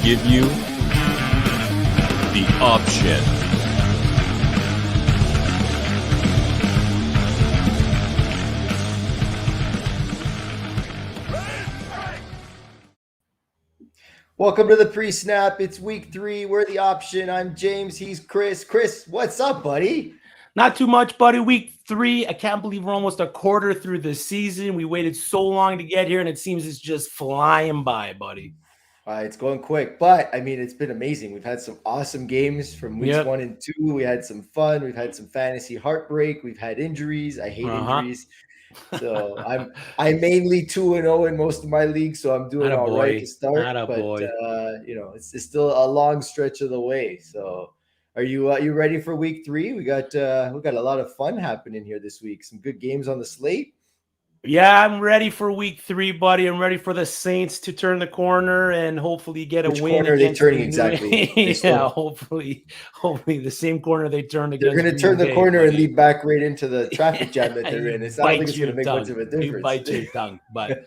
give you the option. Welcome to the pre-snap. It's week 3. We're the option. I'm James. He's Chris. Chris, what's up, buddy? Not too much, buddy. Week 3. I can't believe we're almost a quarter through the season. We waited so long to get here, and it seems it's just flying by, buddy. It's going quick, but I mean, it's been amazing. We've had some awesome games from weeks 1 and 2. We had some fun. We've had some fantasy heartbreak. We've had injuries. I hate injuries. So I'm mainly 2-0 in most of my leagues, so I'm doing all right to start. But it's still a long stretch of the way. So are you ready for week 3? We got a lot of fun happening here this week. Some good games on the slate. Yeah, I'm ready for week 3, buddy. I'm ready for the Saints to turn the corner and hopefully get a win. Which corner are they turning exactly? Hopefully the same corner they turned against. They're going to turn the corner and lead back right into the traffic jam that they're in. It's not like it's going to make much of a difference. You bite your tongue, but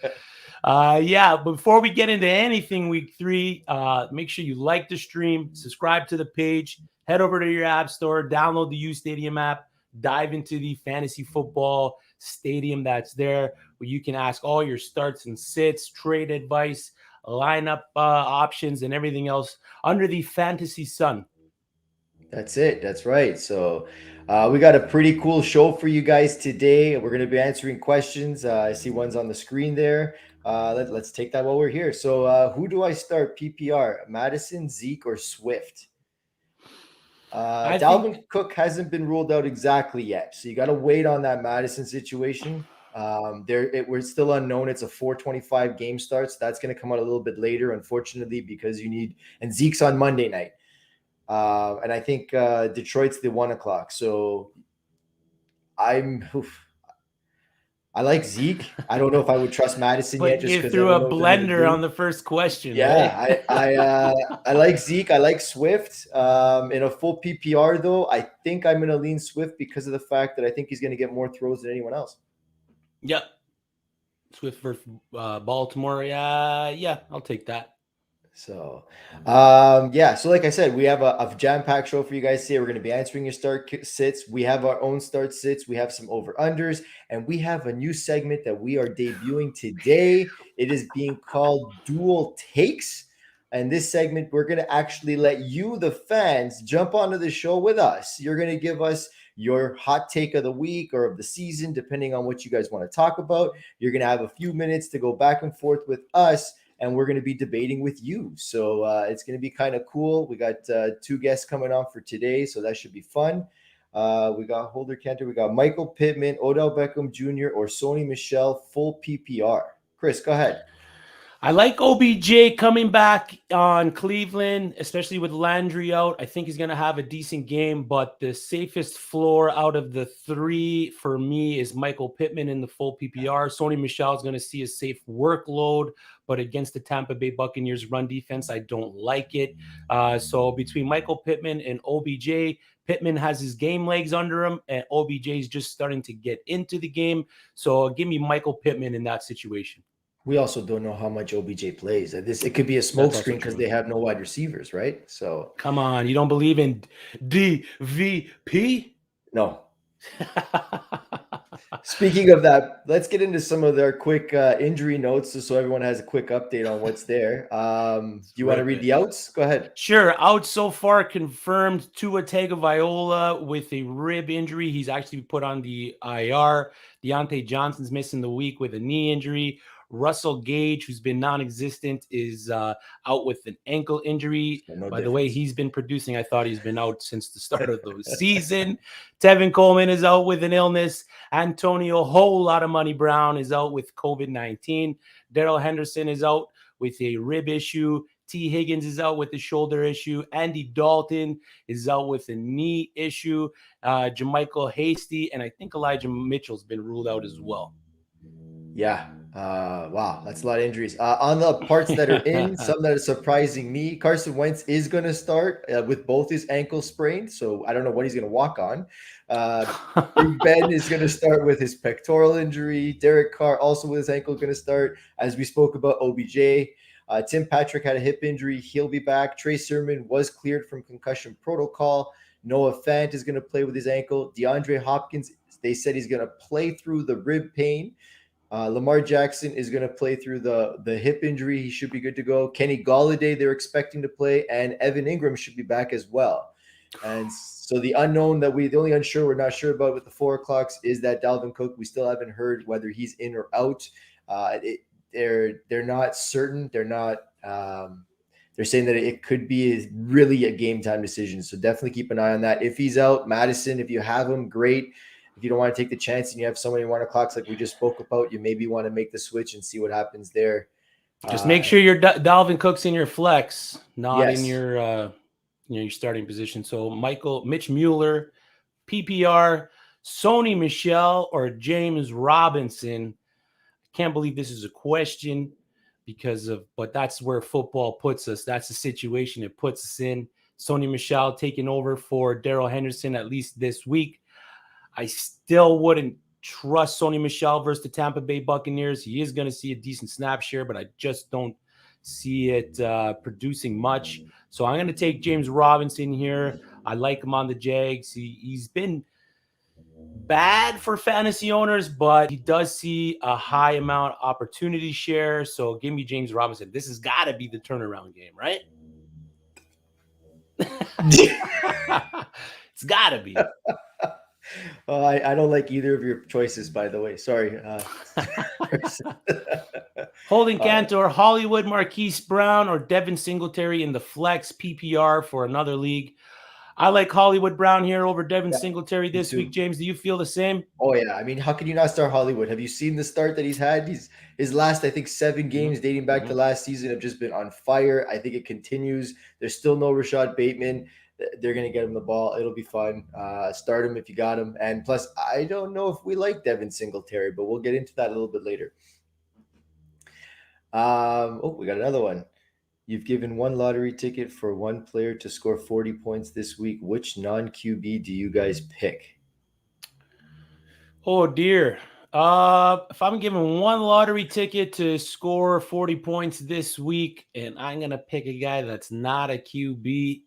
before we get into anything week 3, make sure you like the stream, subscribe to the page, head over to your app store, download the U Stadium app, dive into the fantasy football stadium that's there where you can ask all your starts and sits, trade advice, lineup options, and everything else under the fantasy sun. That's it. That's right. So we got a pretty cool show for you guys today. We're going to be answering questions. I see one's on the screen there. Let's take that while we're here. So who do I start? PPR, Madison, Zeke, or Swift? Dalvin Cook hasn't been ruled out exactly yet, so you got to wait on that Madison situation. We're still unknown. It's a 4:25 game start, so that's going to come out a little bit later, unfortunately, because and Zeke's on Monday night, and I think Detroit's the 1 o'clock. So I like Zeke. I don't know if I would trust Madison yet. Just you threw a blender on the first question. Yeah, right? I like Zeke. I like Swift. In a full PPR, though, I think I'm going to lean Swift because of the fact that I think he's going to get more throws than anyone else. Yep. Swift versus Baltimore. Yeah, I'll take that. So, so like I said, we have a jam-packed show for you guys today. We're going to be answering your start sits. We have our own start sits. We have some over-unders, and we have a new segment that we are debuting today. It is being called Dual Takes. And this segment, we're going to actually let you, the fans, jump onto the show with us. You're going to give us your hot take of the week or of the season, depending on what you guys want to talk about. You're going to have a few minutes to go back and forth with us, and we're going to be debating with you. So it's going to be kind of cool. We got 2 guests coming on for today, so that should be fun. We got Holder Cantor. We got Michael Pittman, Odell Beckham Jr., or Sony Michelle, full PPR. Chris, go ahead. I like OBJ coming back on Cleveland, especially with Landry out. I think he's going to have a decent game, but the safest floor out of the 3 for me is Michael Pittman in the full PPR. Sony Michelle is going to see a safe workload, but against the Tampa Bay Buccaneers run defense, I don't like it. So between Michael Pittman and OBJ, Pittman has his game legs under him, and OBJ is just starting to get into the game. So give me Michael Pittman in that situation. We also don't know how much OBJ plays. It could be a smokescreen because they have no wide receivers, right? So come on, you don't believe in DVP? No. Speaking of that, let's get into some of their quick injury notes so everyone has a quick update on what's there. Do you want to read the outs? Go ahead. Sure. Out so far confirmed Tua Tagovailoa with a rib injury. He's actually put on the IR. Deontay Johnson's missing the week with a knee injury. Russell Gage, who's been non-existent, is out with an ankle injury. By the way, he's been producing. I thought he's been out since the start of the season. Tevin Coleman is out with an illness. Antonio Whole Lot of Money Brown is out with COVID-19. Darrell Henderson is out with a rib issue. T. Higgins is out with a shoulder issue. Andy Dalton is out with a knee issue. Jermichael Hasty, and I think Elijah Mitchell's been ruled out as well. Yeah. Wow, that's a lot of injuries. On the parts that are in, some that are surprising me, Carson Wentz is going to start with both his ankles sprained, so I don't know what he's going to walk on. Big Ben is going to start with his pectoral injury. Derek Carr also with his ankle going to start. As we spoke about OBJ, Tim Patrick had a hip injury. He'll be back. Trey Sermon was cleared from concussion protocol. Noah Fant is going to play with his ankle. DeAndre Hopkins, they said he's going to play through the rib pain. Lamar Jackson is going to play through the hip injury. He should be good to go. Kenny Golladay, they're expecting to play, and Evan Ingram should be back as well. And so the unknown the only unsure we're not sure about with the 4 o'clocks is that Dalvin Cook. We still haven't heard whether he's in or out. They're not certain. They're not. They're saying that it could be really a game time decision. So definitely keep an eye on that. If he's out, Madison, if you have him, great. If you don't want to take the chance and you have somebody in 1 o'clocks like we just spoke about, you maybe want to make the switch and see what happens there. Just make sure your Dalvin Cook's in your flex, not Yes. in your your starting position. So Mitch Mueller, PPR, Sony Michelle, or James Robinson. Can't believe this is a question but that's where football puts us. That's the situation it puts us in. Sony Michelle taking over for Darrell Henderson at least this week. I still wouldn't trust Sony Michelle versus the Tampa Bay Buccaneers. He is going to see a decent snap share, but I just don't see it producing much. So I'm going to take James Robinson here. I like him on the Jags. He's been bad for fantasy owners, but he does see a high amount opportunity share. So give me James Robinson. This has got to be the turnaround game, right? It's got to be. I don't like either of your choices, by the way. Sorry. Holding Cantor, Hollywood Marquise Brown, or Devin Singletary in the flex PPR for another league. I like Hollywood Brown here over Devin Singletary this week. James, do you feel the same? Oh, yeah. I mean, how can you not start Hollywood? Have you seen the start that he's had? His last, I think, 7 games dating back to last season have just been on fire. I think it continues. There's still no Rashad Bateman. They're going to get him the ball. It'll be fun. Start him if you got him. And plus, I don't know if we like Devin Singletary, but we'll get into that a little bit later. We got another one. You've given 1 lottery ticket for 1 player to score 40 points this week. Which non-QB do you guys pick? Oh, dear. If I'm given 1 lottery ticket to score 40 points this week, and I'm going to pick a guy that's not a QB,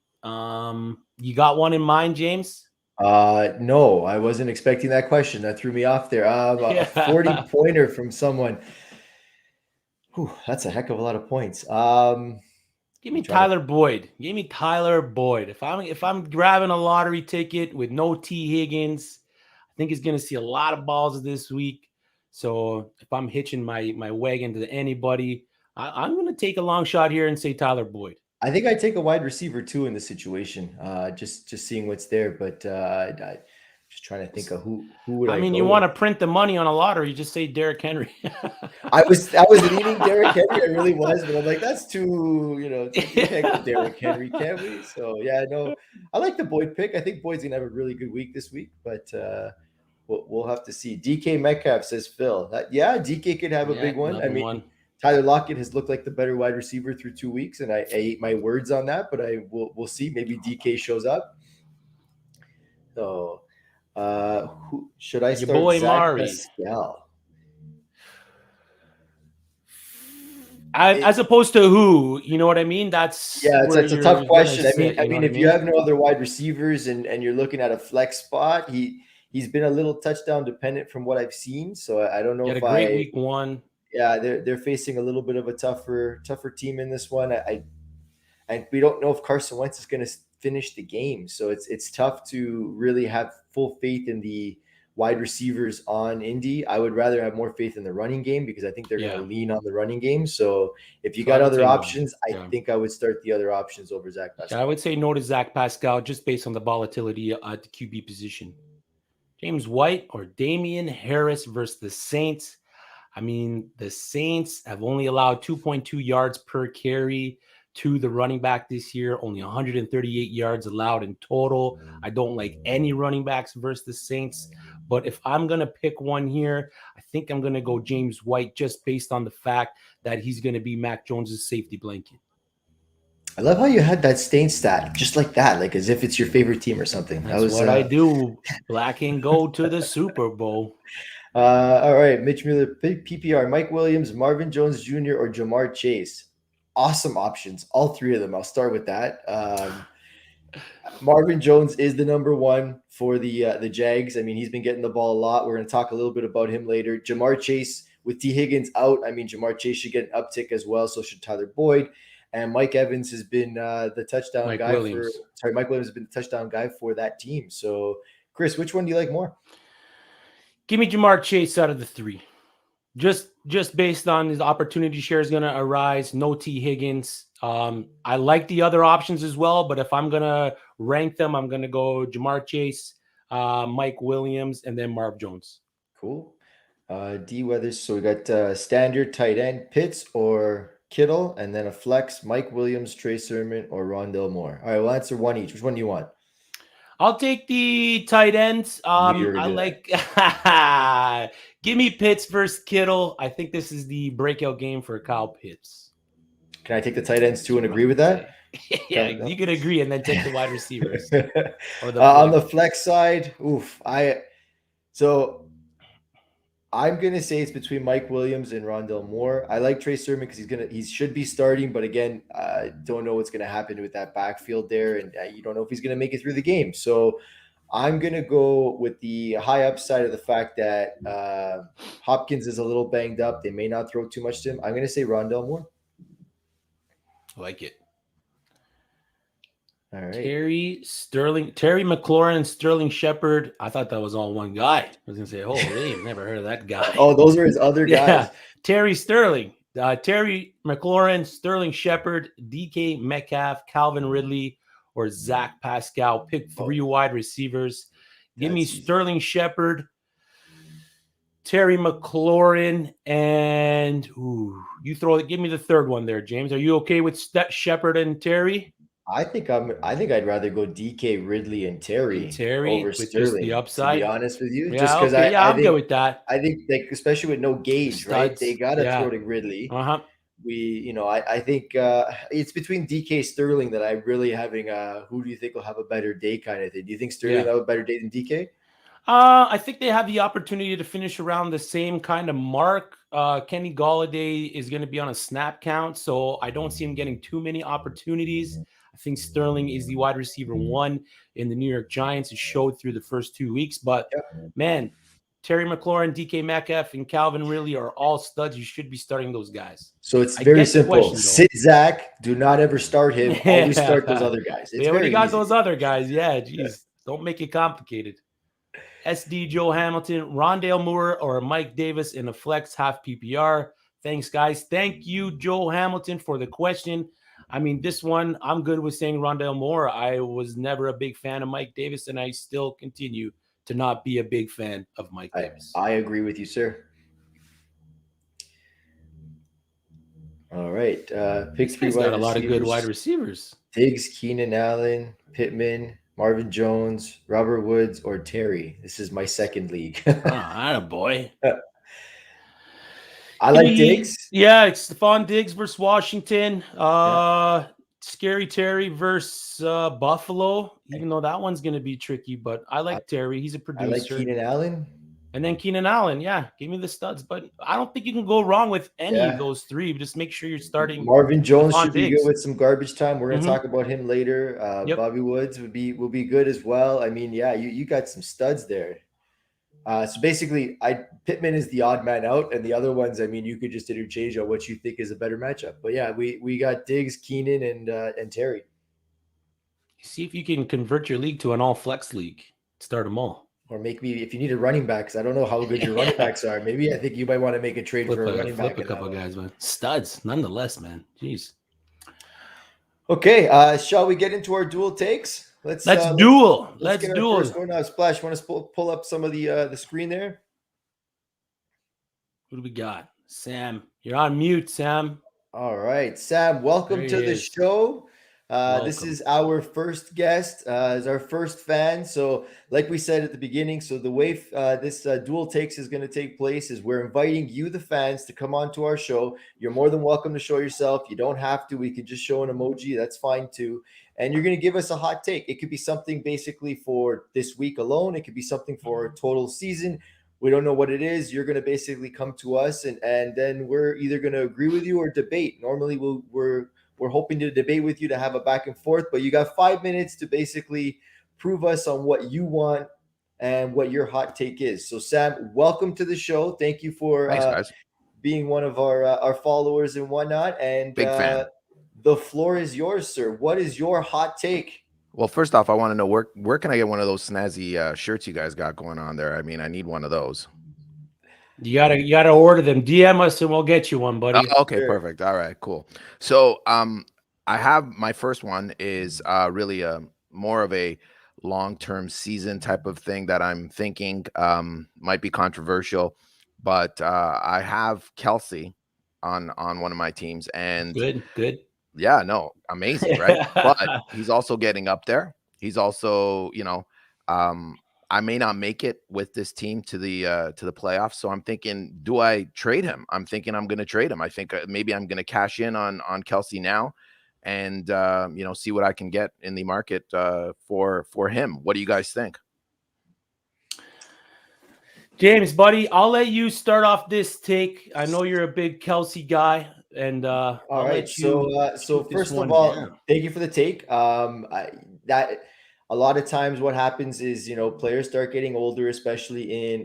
you got one in mind, James? No, I wasn't expecting that question. That threw me off there. A 40-pointer from someone. Whew, that's a heck of a lot of points. Give me Tyler Boyd. Give me Tyler Boyd. If I'm grabbing a lottery ticket with no T. Higgins, I think he's going to see a lot of balls this week. So if I'm hitching my wagon to anybody, I'm going to take a long shot here and say Tyler Boyd. I think I'd take a wide receiver too in this situation. Just seeing what's there, but I just trying to think of who would I mean, you want to print the money on a lottery, just say Derrick Henry. I was leaning Derrick Henry. I really was, but I'm like, that's too, can't go Derrick Henry, can we? So yeah, no, I like the Boyd pick. I think Boyd's gonna have a really good week this week, but we'll have to see. DK Metcalf says Phil. DK could have a big one. I mean, Tyler Lockett has looked like the better wide receiver through 2 weeks, and I ate my words on that, but we'll see. Maybe DK shows up. So who should I start? Your boy Zach Mari. Pascal. As opposed to who, you know what I mean? That's it's a tough question. I mean, if you have no other wide receivers and you're looking at a flex spot, he's been a little touchdown dependent from what I've seen. So I don't know if great week 1. Yeah, they're facing a little bit of a tougher team in this one. And we don't know if Carson Wentz is going to finish the game, so it's tough to really have full faith in the wide receivers on Indy. I would rather have more faith in the running game because I think they're going to lean on the running game. So if you got other options, I think I would start the other options over Zach Pascal. I would say no to Zach Pascal just based on the volatility at the QB position. James White or Damian Harris versus the Saints. I mean, the Saints have only allowed 2.2 yards per carry to the running back this year, only 138 yards allowed in total. I don't like any running backs versus the Saints, but if I'm going to pick one here, I think I'm going to go James White just based on the fact that he's going to be Mac Jones's safety blanket. I love how you had that stain stat just like that, like as if it's your favorite team or something. That's what I do. Black and gold to the Super Bowl. All right, Mitch Mueller, PPR, Mike Williams, Marvin Jones Jr., or Jamar Chase? awesome options, all three of them. I'll start with that. Marvin Jones is the number one for the Jags. I mean, he's been getting the ball a lot. We're going to talk a little bit about him later. Jamar Chase with T. Higgins out. I mean, Jamar Chase should get an uptick as well. So should Tyler Boyd. And Mike Evans has been the touchdown Mike guy Williams. Mike Williams has been the touchdown guy for that team. So, Chris, which one do you like more? Give me Jamar Chase out of the three. Just based on his opportunity share is going to arise. No T. Higgins. I like the other options as well, but if I'm going to rank them, I'm going to go Jamar Chase, Mike Williams, and then Marv Jones. Cool. D Weathers. So we got standard tight end Pitts or Kittle, and then a flex Mike Williams, Trey Sermon, or Rondell Moore. All right, we'll answer one each. Which one do you want? I'll take the tight ends. I like give me Pitts versus Kittle. I think this is the breakout game for Kyle Pitts. Can I take the tight ends too and agree with that? Yeah, you can agree and then take the wide receivers. Or on the flex side, I'm gonna say it's between Mike Williams and Rondell Moore. I like Trey Sermon because he should be starting, but again, don't know what's gonna happen with that backfield there, and you don't know if he's gonna make it through the game. So I'm gonna go with the high upside of the fact that Hopkins is a little banged up. They may not throw too much to him. I'm gonna say Rondell Moore. I like it. All right. Terry McLaurin, and Sterling Shepard. I thought that was all one guy. I was gonna say, holy, never heard of that guy. Oh, those are his other guys. Yeah. Terry McLaurin, Sterling Shepard, DK Metcalf, Calvin Ridley, or Zach Pascal. Pick three wide receivers. Give me Sterling Shepard, Terry McLaurin, and give me the third one there, James. Are you okay with Shepard and Terry? I think I'd rather go DK Ridley and Terry over with Sterling. Just the upside. To be honest with you, Yeah, just because I'm good with that. I think especially with no gauge, Studs. right? They gotta throw to Ridley. I think it's between DK Sterling that I'm really having who do you think will have a better day kind of thing. Do you think Sterling will have a better day than DK? I think they have the opportunity to finish around the same kind of mark. Kenny Golladay is going to be on a snap count, so I don't see him getting too many opportunities. I think Sterling is the wide receiver one in the New York Giants. It showed through the first 2 weeks, but man, Terry McLaurin, DK Metcalf, and Calvin Ridley are all studs. You should be starting those guys. So it's very simple. Sit Zach. Do not ever start him. Always start those other guys. We already got those other guys. Yeah, geez. Don't make it complicated. SD Joe Hamilton, Rondale Moore, or Mike Davis in a flex half PPR. Thanks, guys. Thank you, Joe Hamilton, for the question. I mean, this one, I'm good with saying Rondale Moore. I was never a big fan of Mike Davis, and I still continue to not be a big fan of Mike Davis. I agree with you, sir. All right. Pick three wide receivers. Got a lot of good wide receivers. Diggs, Keenan Allen, Pittman, Marvin Jones, Robert Woods, or Terry. This is my second league. Attaboy. I like Diggs. Yeah, it's Stephon Diggs versus Washington. Scary Terry versus Buffalo, even though that one's going to be tricky. But I like Terry. He's a producer. I like Keenan Allen. And then Keenan Allen. Yeah, give me the studs. But I don't think you can go wrong with any of those three. Just make sure you're starting. Marvin Jones should be good with some garbage time. We're going to talk about him later. Bobby Woods will be good as well. I mean, you got some studs there. So basically, Pittman is the odd man out, and the other ones, I mean, you could just interchange on what you think is a better matchup. But yeah, we got Diggs, Keenan, and Terry. See if you can convert your league to an all flex league. Start them all. Or make me, if you need a running back, because I don't know how good your running backs are. Maybe I think you might want to make a trade for a running back. Flip a couple guys, man. Studs, nonetheless, man. Jeez. Okay, shall we get into our dual takes? Let's duel. Let's get our first one. Splash, want to pull up some of the screen there? Who do we got? Sam. You're on mute, Sam. All right, Sam, welcome to the show. This is our first guest, is our first fan. So like we said at the beginning, so the way this dual takes is going to take place is we're inviting you, the fans, to come on to our show. You're more than welcome to show yourself. You don't have to. We could just show an emoji. That's fine too. And you're going to give us a hot take. It could be something basically for this week alone. It could be something for a total season. We don't know what it is. You're going to basically come to us, and then we're either going to agree with you or debate. Normally, we're hoping to debate with you to have a back and forth, but you got 5 minutes to basically prove us on what you want and what your hot take is. So, Sam, welcome to the show. Thank you for Thanks, guys. being one of our followers and whatnot. And Big fan. the floor is yours, sir. What is your hot take? Well, first off, I want to know where can I get one of those snazzy shirts you guys got going on there? I mean, I need one of those. You gotta order them. DM us and we'll get you one, buddy. Oh, okay, perfect. All right, cool. So, I have my first one is really more of a long-term season type of thing that I'm thinking might be controversial, but I have Kelsey on one of my teams, and good. Yeah, no, amazing, right? But he's also getting up there. He's also, I may not make it with this team to the playoffs. So I'm thinking, do I trade him? I'm thinking I'm going to trade him. I think maybe I'm going to cash in on Kelsey now, and see what I can get in the market for him. What do you guys think? James, buddy, I'll let you start off this take. I know you're a big Kelsey guy. And all right, so first of all, thank you for the take. That a lot of times what happens is players start getting older, especially in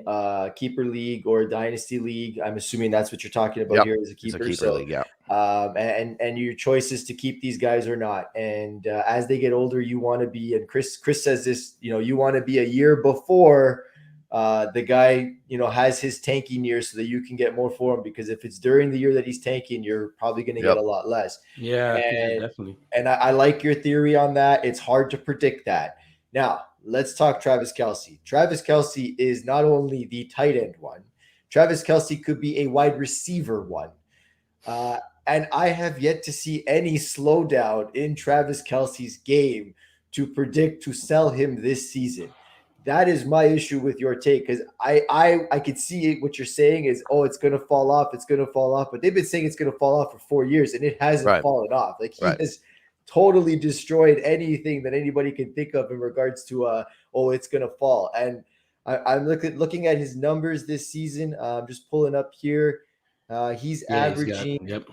keeper league or dynasty league. I'm assuming that's what you're talking about here as a keeper. League, yeah. And your choice is to keep these guys or not. And as they get older, you want to be. And Chris says this. You want to be a year before the guy has his tanking year so that you can get more for him, because if it's during the year that he's tanking, you're probably going to get a lot less. Yeah, definitely. And I like your theory on that. It's hard to predict that. Now let's talk Travis Kelsey. Travis Kelsey is not only the tight end one. Travis Kelsey could be a wide receiver one. And I have yet to see any slowdown in Travis Kelsey's game to predict to sell him this season. That is my issue with your take, because I could see what you're saying is, it's going to fall off. It's going to fall off. But they've been saying it's going to fall off for 4 years, and it hasn't fallen off. Like he has totally destroyed anything that anybody can think of in regards to, it's going to fall. And I'm looking at his numbers this season. I'm just pulling up here. He's averaging.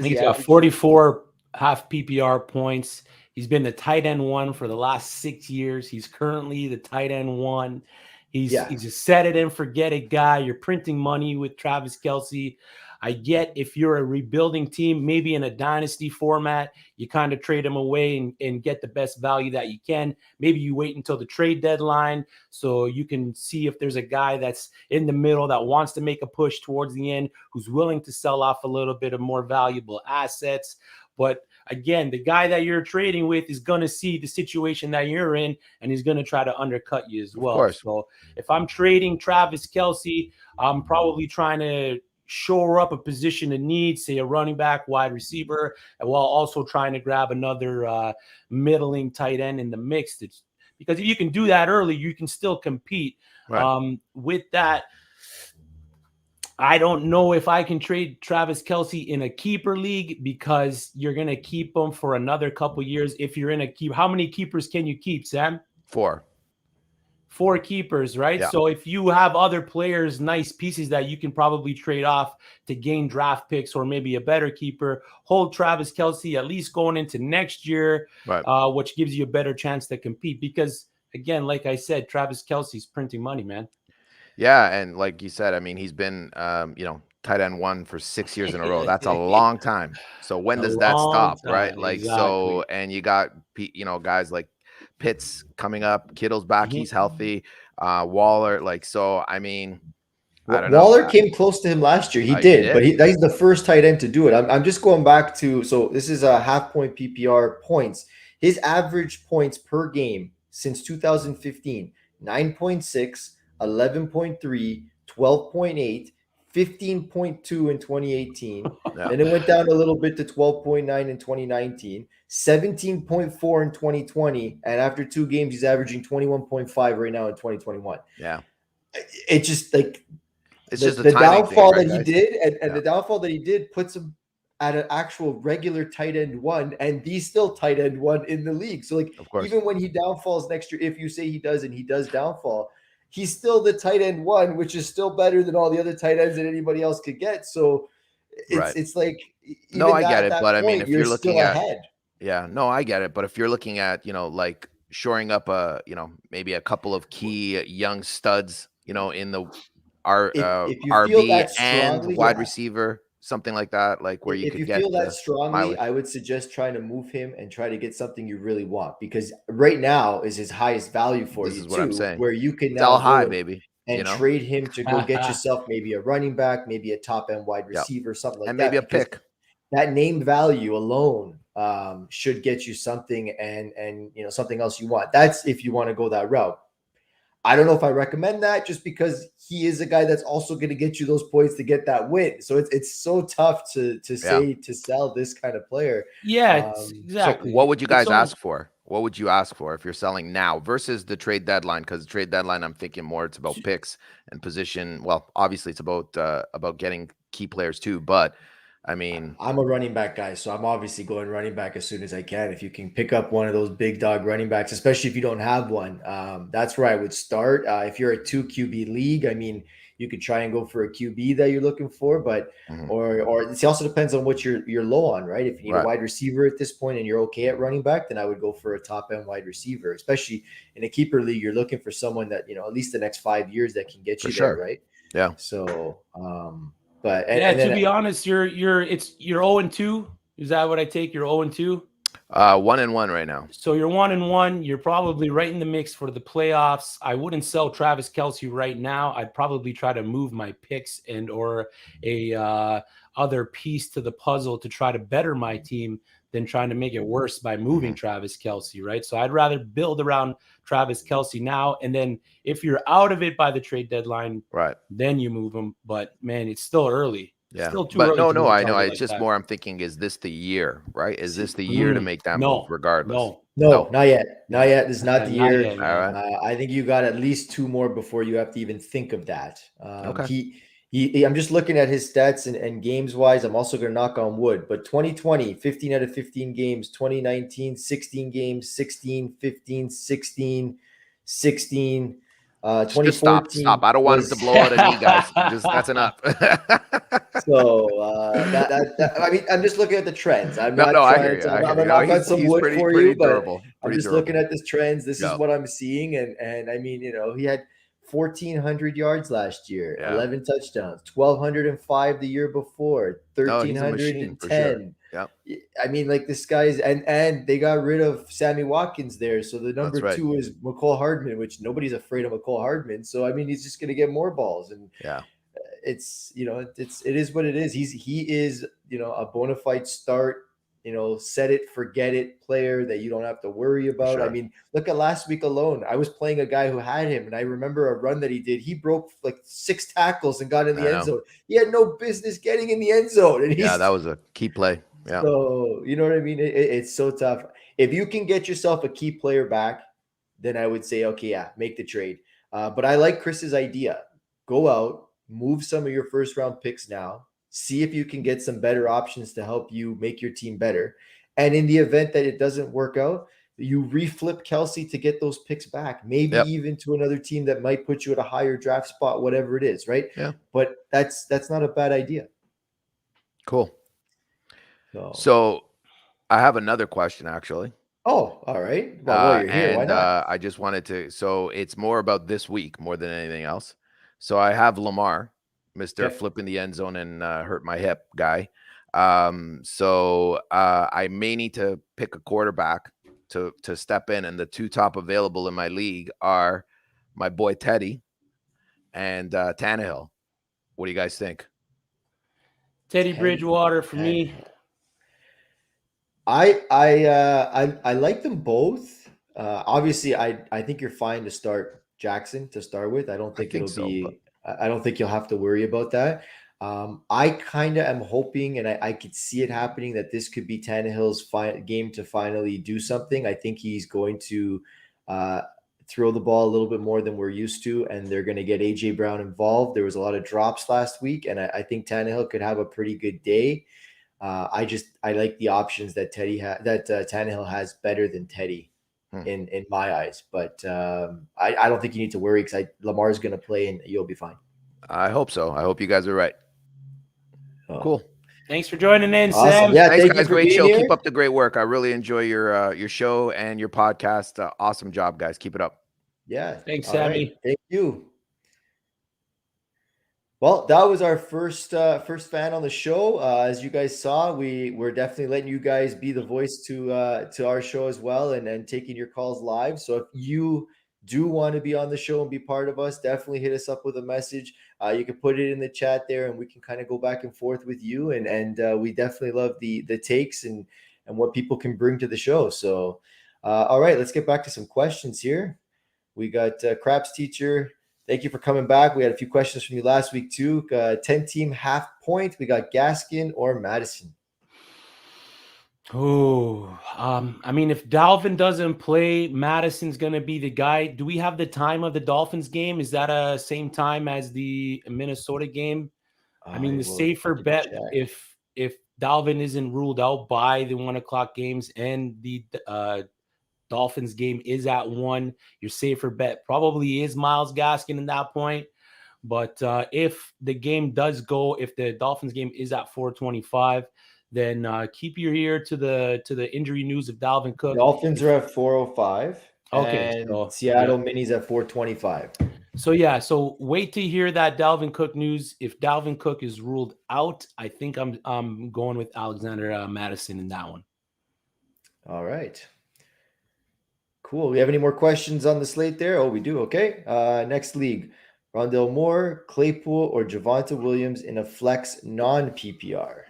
He's got 44 half PPR points. He's been the tight end one for the last 6 years. He's currently the tight end one. He's a set it and forget it guy. You're printing money with Travis Kelsey. I get if you're a rebuilding team, maybe in a dynasty format, you kind of trade him away and get the best value that you can. Maybe you wait until the trade deadline so you can see if there's a guy that's in the middle that wants to make a push towards the end, who's willing to sell off a little bit of more valuable assets. But again, the guy that you're trading with is going to see the situation that you're in, and he's going to try to undercut you as well. So if I'm trading Travis Kelsey, I'm probably trying to shore up a position of need, say a running back, wide receiver, and while also trying to grab another middling tight end in the mix. Because if you can do that early, you can still compete. With that, I don't know if I can trade Travis Kelsey in a keeper league, because you're going to keep him for another couple years. If you're in a keep, how many keepers can you keep, Sam? 4 keepers, right? Yeah. So if you have other players, nice pieces that you can probably trade off to gain draft picks or maybe a better keeper, hold Travis Kelsey at least going into next year, which gives you a better chance to compete. Because again, like I said, Travis Kelsey's printing money, man. Yeah, and like you said, I mean, he's been, tight end one for 6 years in a row. That's a long time. So when does that stop, right? Like, so, and you got, guys like Pitts coming up, Kittle's back, he's healthy, Waller, like, so, I mean, I don't know. Waller came close to him last year. He did, but he's the first tight end to do it. I'm just going back to, so this is a half point PPR points. His average points per game since 2015, 9.6, 11.3, 12.8, 15.2 in 2018. Then it went down a little bit to 12.9 in 2019, 17.4 in 2020. And after 2 games, he's averaging 21.5 right now in 2021. Yeah. It's just like the downfall that he did. And the downfall that he did puts him at an actual regular tight end one, and he's still tight end one in the league. So like, even when he downfalls next year, if you say he does and he does downfall, he's still the tight end one, which is still better than all the other tight ends that anybody else could get. So it's like no, even I get at it, that but I mean, point, if you're you're looking still at ahead. yeah, no, I get it, but if you're looking at like shoring up maybe a couple of key young studs, in the If you feel RB that and strongly, wide yeah. receiver, something like that, like where you If could you get feel that the strongly, mileage. I would suggest trying to move him and try to get something you really want, because right now is his highest value for This you is what I'm too, saying. where you can Sell now high, go baby. and trade him to go get yourself maybe a running back, maybe a top end wide Yep. receiver, something like And that. maybe a Because pick. that name value alone should get you something, and something else you want. That's if you want to go that route. I don't know if I recommend that, just because he is a guy that's also going to get you those points to get that win. So it's so tough to say to sell this kind of player. Yeah, exactly. So what would you guys ask for? What would you ask for if you're selling now versus the trade deadline? Because the trade deadline, I'm thinking more it's about picks and position. Well, obviously it's about getting key players too, but I mean, I'm a running back guy, so I'm obviously going running back as soon as I can. If you can pick up one of those big dog running backs, especially if you don't have one, that's where I would start. If you're a 2 QB league, I mean, you could try and go for a QB that you're looking for, but or it also depends on what you're low on, right? If you need a wide receiver at this point and you're okay at running back, then I would go for a top end wide receiver. Especially in a keeper league, you're looking for someone that at least the next 5 years that can get you there, right? Yeah. So, but to be honest, you're 0-2. Is that what I take? You're 0-2. 1-1 right now. So you're 1-1. You're probably right in the mix for the playoffs. I wouldn't sell Travis Kelsey right now. I'd probably try to move my picks and or a other piece to the puzzle to try to better my team than trying to make it worse by moving Travis Kelsey, right? So I'd rather build around Travis Kelsey now, and then if you're out of it by the trade deadline, right, then you move him. But man, it's still early. Yeah, still too but early no, I know. Like It's just that. more. I'm thinking, is this the year? Right? Is this the year to make that move? Regardless. No, not yet. Not yet. This is not the year. Yet, all right. I think you got at least 2 more before you have to even think of that. Okay. I'm just looking at his stats and games wise. I'm also going to knock on wood, but 2020, 15 out of 15 games, 2019, 16 games, 16, 15, 16, 16. 2014. Stop. I don't want him to blow out a knee, guys. That's enough. So I mean, I'm just looking at the trends. I'm not I trying hear you. to. I'm hear gonna knock on some wood for you, but I'm just looking at this trends. This is what I'm seeing, and I mean, he had 1,400 yards last year, 11 touchdowns, 1,205 the year before, 1,310. Yeah. I mean, like, this guy's and they got rid of Sammy Watkins there, so the number 2 is Nicole Hardman, which nobody's afraid of Nicole Hardman. So I mean, he's just going to get more balls, and it's it is what it is. He is a bona fide start. Set it, forget it player that you don't have to worry about. I mean, look at last week alone. I was playing a guy who had him, and I remember a run that he did. He broke like 6 tackles and got in the end zone. He had no business getting in the end zone. And that was a key play. Yeah. So, you know what I mean? It's so tough. If you can get yourself a key player back, then I would say, okay, yeah, make the trade. But I like Chris's idea. Go out, move some of your first round picks now. See if you can get some better options to help you make your team better. And in the event that it doesn't work out, you reflip Kelsey to get those picks back, maybe even to another team that might put you at a higher draft spot, whatever it is, right? Yeah. But that's not a bad idea. Cool. So I have another question, actually. Oh, all right. Well, you're here. Why not? I just wanted to. So it's more about this week more than anything else. So I have Lamar, Mr. Flipping the end zone and hurt my hip guy. So I may need to pick a quarterback to step in, and the 2 top available in my league are my boy Teddy and Tannehill. What do you guys think? Teddy Bridgewater for me. I like them both. Obviously, I think you're fine to start Jackson to start with. I don't think I don't think you'll have to worry about that. I kind of am hoping, and I could see it happening, that this could be Tannehill's game to finally do something. I think he's going to throw the ball a little bit more than we're used to, and they're going to get A.J. Brown involved. There was a lot of drops last week, and I think Tannehill could have a pretty good day. I like the options that Tannehill has better than Teddy. in my eyes. But I don't think you need to worry because Lamar's going to play and you'll be fine. I hope so. I hope you guys are right. Cool. Thanks for joining in, Awesome. Sam. Yeah, thanks, thank guys. you for Great being show. here. Keep up the great work. I really enjoy your show and your podcast. Awesome job, guys. Keep it up. Yeah. Thanks, All Sammy. right. Thank you. Well, that was our first fan on the show. As you guys saw, we're definitely letting you guys be the voice to our show as well, and taking your calls live. So if you do want to be on the show and be part of us, definitely hit us up with a message. You can put it in the chat there, and we can kind of go back and forth with you. And we definitely love the takes and what people can bring to the show. So, all right, let's get back to some questions here. We got Craps Teacher. Thank you for coming back. We had a few questions from you last week too. 10-team half point. We got Gaskin or Madison. Oh, I mean, if Dalvin doesn't play, Madison's going to be the guy. Do we have the time of the Dolphins game? Is that same time as the Minnesota game? I mean, the safer bet, if Dalvin isn't ruled out by the 1 o'clock games and the Dolphins game is at 1, your safer bet probably is Myles Gaskin in that point. But if the game does go, if the Dolphins game is at 4:25, then keep your ear to the injury news of Dalvin Cook. Dolphins are at 4:05. Okay, and so, Seattle Minis at 4:25. So wait to hear that Dalvin Cook news. If Dalvin Cook is ruled out, I think I'm going with Alexander Madison in that one. All right. Cool. We have any more questions on the slate there? Oh, we do. Okay. Next league. Rondale Moore, Claypool, or Javonta Williams in a flex non-PPR.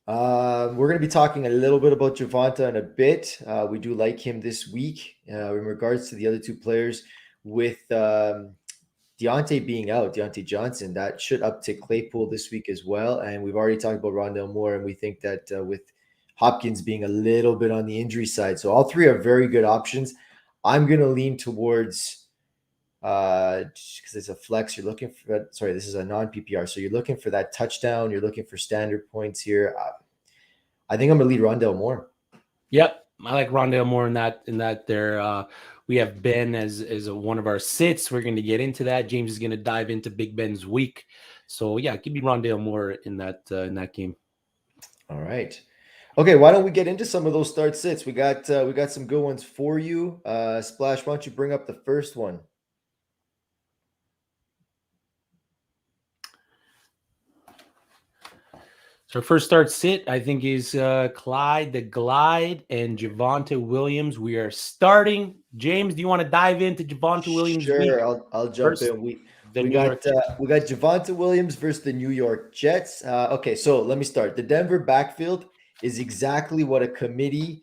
We're going to be talking a little bit about Javonta in a bit. We do like him this week in regards to the other two players. With Deontay being out, Deontay Johnson, that should uptick Claypool this week as well. And we've already talked about Rondale Moore, and we think that with Hopkins being a little bit on the injury side. So all three are very good options. I'm going to lean towards, because it's a flex, you're looking for, this is a non-PPR. So you're looking for that touchdown. You're looking for standard points here. I think I'm going to lead Rondale Moore. Yep. I like Rondale Moore in that there. We have Ben as one of our sits. We're going to get into that. James is going to dive into Big Ben's week. So yeah, give me Rondale Moore in that game. All right. Okay, why don't we get into some of those start sits? We got some good ones for you. Splash, why don't you bring up the first one? So first start sit, I think, is Clyde the Glide and Javonta Williams. We are starting. James, do you want to dive into Javonta Williams? Sure, I'll jump in. We got Javonta Williams versus the New York Jets. Okay, so let me start. The Denver backfield is exactly what a committee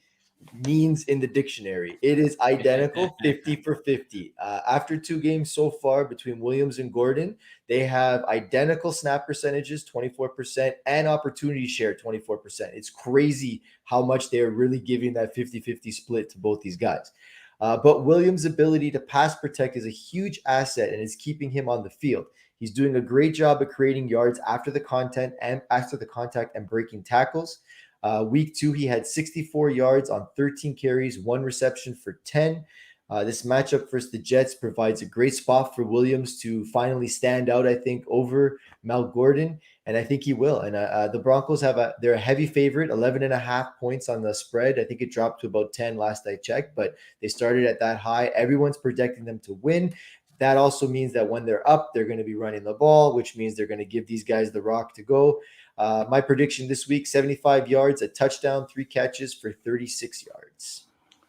means in the dictionary. It is identical, 50 for 50. After 2 games so far between Williams and Gordon, they have identical snap percentages, 24%, and opportunity share, 24%. It's crazy how much they are really giving that 50-50 split to both these guys. But Williams' ability to pass protect is a huge asset and is keeping him on the field. He's doing a great job of creating yards after the contact and breaking tackles. Week 2, he had 64 yards on 13 carries, 1 reception for 10. This matchup versus the Jets provides a great spot for Williams to finally stand out, I think, over Mel Gordon, and I think he will. And the Broncos they're a heavy favorite, 11.5 points on the spread. I think it dropped to about 10 last I checked, but they started at that high. Everyone's projecting them to win. That also means that when they're up, they're going to be running the ball, which means they're going to give these guys the rock to go. My prediction this week, 75 yards, a touchdown, 3 catches for 36 yards.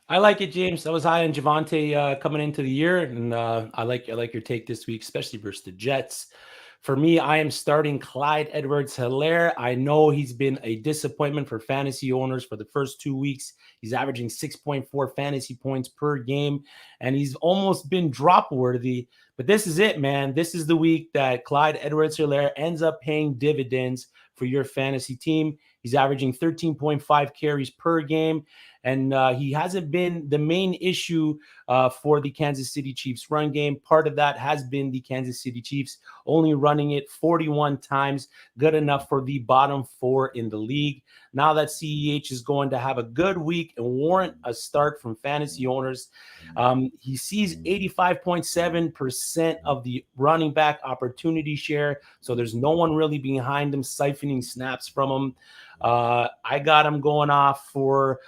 I like it, James. I was high on Javonta coming into the year, and I like your take this week, especially versus the Jets. For me, I am starting Clyde Edwards-Helaire. I know he's been a disappointment for fantasy owners for the first 2 weeks. He's averaging 6.4 fantasy points per game, and he's almost been drop-worthy. But this is it, man. This is the week that Clyde Edwards-Helaire ends up paying dividends for your fantasy team. He's averaging 13.5 carries per game. and he hasn't been the main issue for the Kansas City Chiefs run game. Part of that has been the Kansas City Chiefs only running it 41 times, good enough for the bottom 4 in the league. Now that CEH is going to have a good week and warrant a start from fantasy owners, he sees 85.7% of the running back opportunity share, so there's no one really behind him siphoning snaps from him. I got him going off for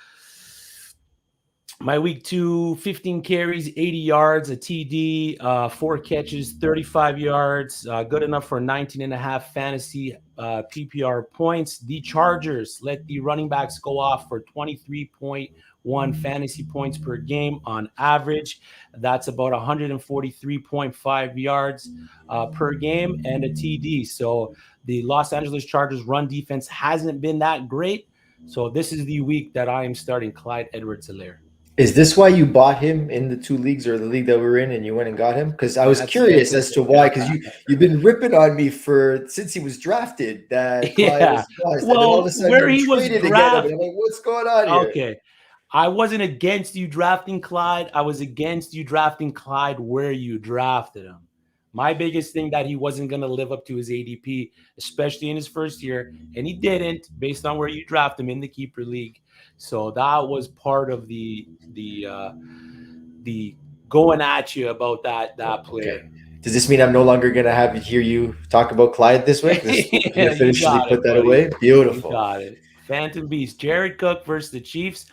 my week 2, 15 carries, 80 yards, a TD, 4 catches, 35 yards, good enough for 19.5 fantasy PPR points. The Chargers let the running backs go off for 23.1 fantasy points per game on average. That's about 143.5 yards per game and a TD. So the Los Angeles Chargers run defense hasn't been that great. So this is the week that I am starting Clyde Edwards-Helaire. Is this why you bought him in the 2 leagues or the league that we're in and you went and got him? Because I was curious as to why, because you've been ripping on me since he was drafted that Clyde was bust. Well, all of a sudden where he was drafted, I'm like, what's going on here? Okay. I wasn't against you drafting Clyde. I was against you drafting Clyde where you drafted him. My biggest thing that he wasn't going to live up to his ADP, especially in his first year, and he didn't based on where you draft him in the keeper league. So that was part of the going at you about that player. Okay. Does this mean I'm no longer going to hear you talk about Clyde this week? Yeah, officially put that away? Beautiful. You got it. Phantom Beast, Jared Cook versus the Chiefs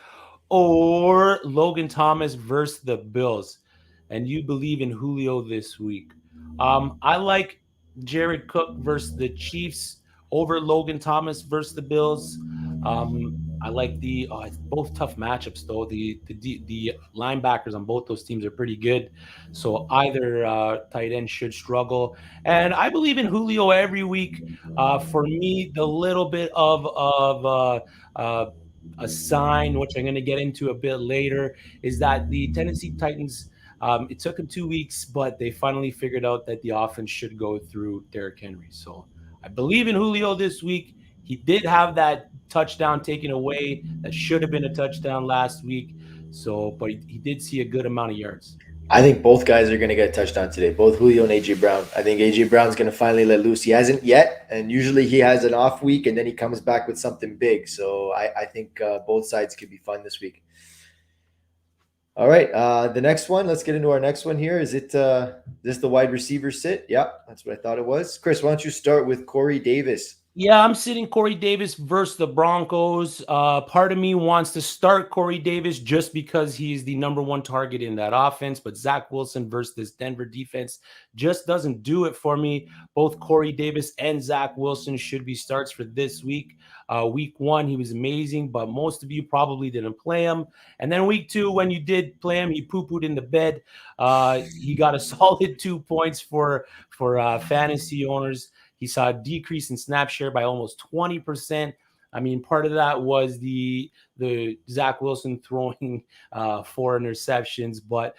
or Logan Thomas versus the Bills. And you believe in Julio this week. I like Jared Cook versus the Chiefs over Logan Thomas versus the Bills. I like it's both tough matchups though. The linebackers on both those teams are pretty good, so either tight end should struggle. And I believe in Julio every week. For me, the little bit of a sign, which I'm going to get into a bit later, is that the Tennessee Titans. It took them 2 weeks, but they finally figured out that the offense should go through Derrick Henry. So I believe in Julio this week. He did have that touchdown taken away that should have been a touchdown last week. So, but he did see a good amount of yards. I think both guys are going to get a touchdown today, both Julio and A.J. Brown. I think A.J. Brown's going to finally let loose. He hasn't yet, and usually he has an off week, and then he comes back with something big. So I think both sides could be fun this week. All right, the next one. Let's get into our next one here. Is it this the wide receiver sit? Yeah, that's what I thought it was. Chris, why don't you start with Corey Davis? Yeah, I'm sitting Corey Davis versus the Broncos. Part of me wants to start Corey Davis just because he's the number 1 target in that offense, but Zach Wilson versus this Denver defense just doesn't do it for me. Both Corey Davis and Zach Wilson should be starts for this week. Week 1, he was amazing, but most of you probably didn't play him. And then week 2, when you did play him, he poo-pooed in the bed. He got a solid 2 points for fantasy owners. He saw a decrease in snap share by almost 20%. I mean, part of that was the Zach Wilson throwing 4 interceptions, but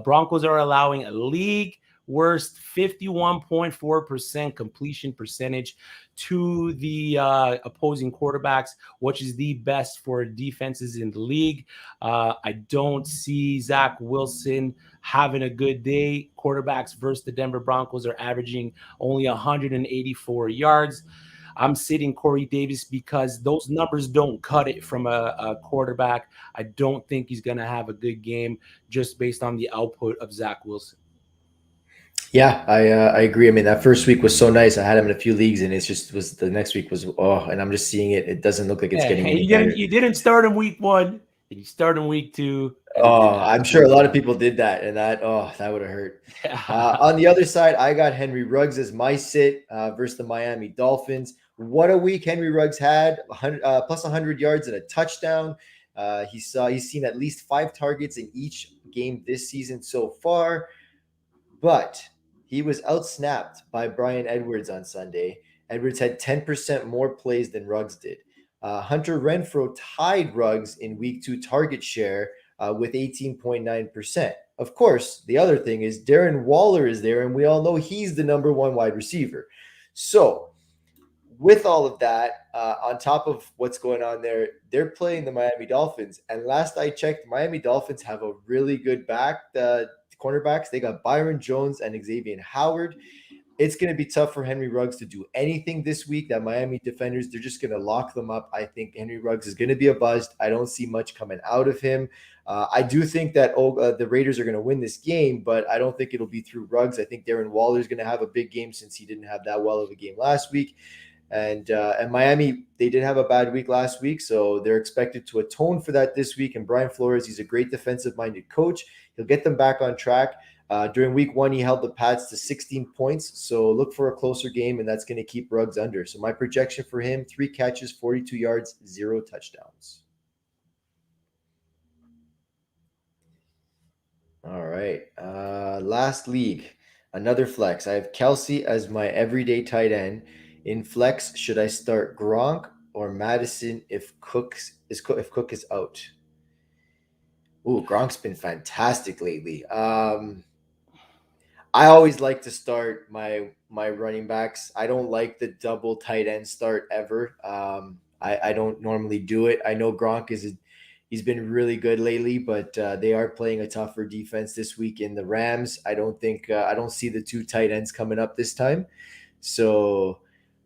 Broncos are allowing a league worst 51.4% completion percentage to the opposing quarterbacks, which is the best for defenses in the league. I don't see Zach Wilson having a good day. Quarterbacks versus the Denver Broncos are averaging only 184 yards. I'm sitting Corey Davis because those numbers don't cut it from a quarterback. I don't think he's going to have a good game just based on the output of Zach Wilson. Yeah, I agree. I mean, that first week was so nice. I had him in a few leagues, and the next week was and I'm just seeing it. It doesn't look like it's getting any better. You didn't start in week 1. You start in week 2. I'm sure a lot of people did that, and that would have hurt. On the other side, I got Henry Ruggs as my sit versus the Miami Dolphins. What a week Henry Ruggs had, plus 100 yards and a touchdown. He's seen at least 5 targets in each game this season so far, but he was outsnapped by Bryan Edwards on Sunday. Edwards had 10% more plays than Ruggs did. Hunter Renfrow tied Ruggs in week 2 target share with 18.9%. Of course, the other thing is Darren Waller is there, and we all know he's the number 1 wide receiver. So with all of that, on top of what's going on there, they're playing the Miami Dolphins. And last I checked, Miami Dolphins have a really good cornerbacks. They got Byron Jones and Xavier Howard. It's going to be tough for Henry Ruggs to do anything this week. That Miami defenders, they're just going to lock them up. I think Henry Ruggs is going to be a bust. I don't see much coming out of him. I do think that the Raiders are going to win this game, but I don't think it'll be through Ruggs. I think Darren Waller is going to have a big game since he didn't have that well of a game last week. And Miami, they did have a bad week last week, so they're expected to atone for that this week. And Brian Flores, he's a great defensive-minded coach. He'll get them back on track. During week 1, he held the Pats to 16 points, so look for a closer game, and that's going to keep Ruggs under. So my projection for him, 3 catches, 42 yards, 0 touchdowns. All right. Last league, another flex. I have Kelsey as my everyday tight end. In flex, should I start Gronk or Madison if Cook is out? Ooh, Gronk's been fantastic lately. I always like to start my running backs. I don't like the double tight end start ever. I don't normally do it. I know Gronk he's been really good lately, but they are playing a tougher defense this week in the Rams. I don't see the 2 tight ends coming up this time. So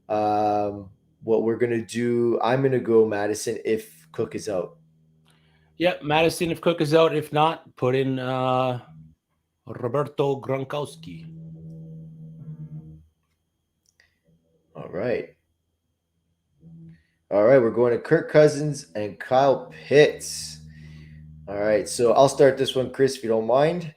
what we're gonna do, I'm gonna go Madison if Cook is out. Yeah, Madison if Cook is out. If not, put in Roberto Gronkowski. All right, we're going to Kirk Cousins and Kyle Pitts. All right, so I'll start this one, Chris, if you don't mind.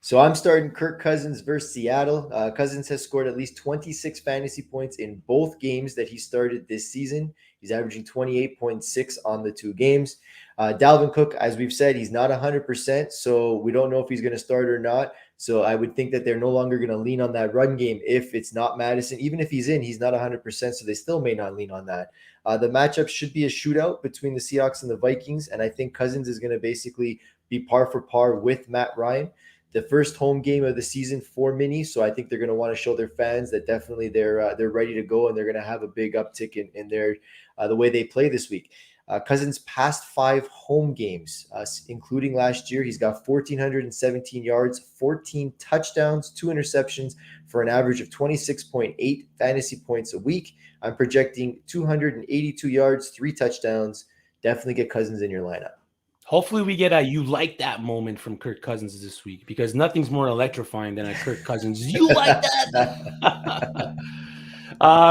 So I'm starting Kirk Cousins versus Seattle. Cousins has scored at least 26 fantasy points in both games that he started this season. He's averaging 28.6 on the 2 games. Dalvin Cook, as we've said, he's not 100%, so we don't know if he's going to start or not. So I would think that they're no longer going to lean on that run game if it's not Madison. Even if he's in, he's not 100%, so they still may not lean on that. The matchup should be a shootout between the Seahawks and the Vikings, and I think Cousins is going to basically be par for par with Matt Ryan. The first home game of the season for Mini, so I think they're going to want to show their fans that definitely they're ready to go, and they're going to have a big uptick in their the way they play this week. Cousins' past 5 home games, including last year, he's got 1,417 yards, 14 touchdowns, 2 interceptions for an average of 26.8 fantasy points a week. I'm projecting 282 yards, 3 touchdowns. Definitely get Cousins in your lineup. Hopefully we get a "you like that" moment from Kirk Cousins this week, because nothing's more electrifying than a Kirk Cousins "you like that."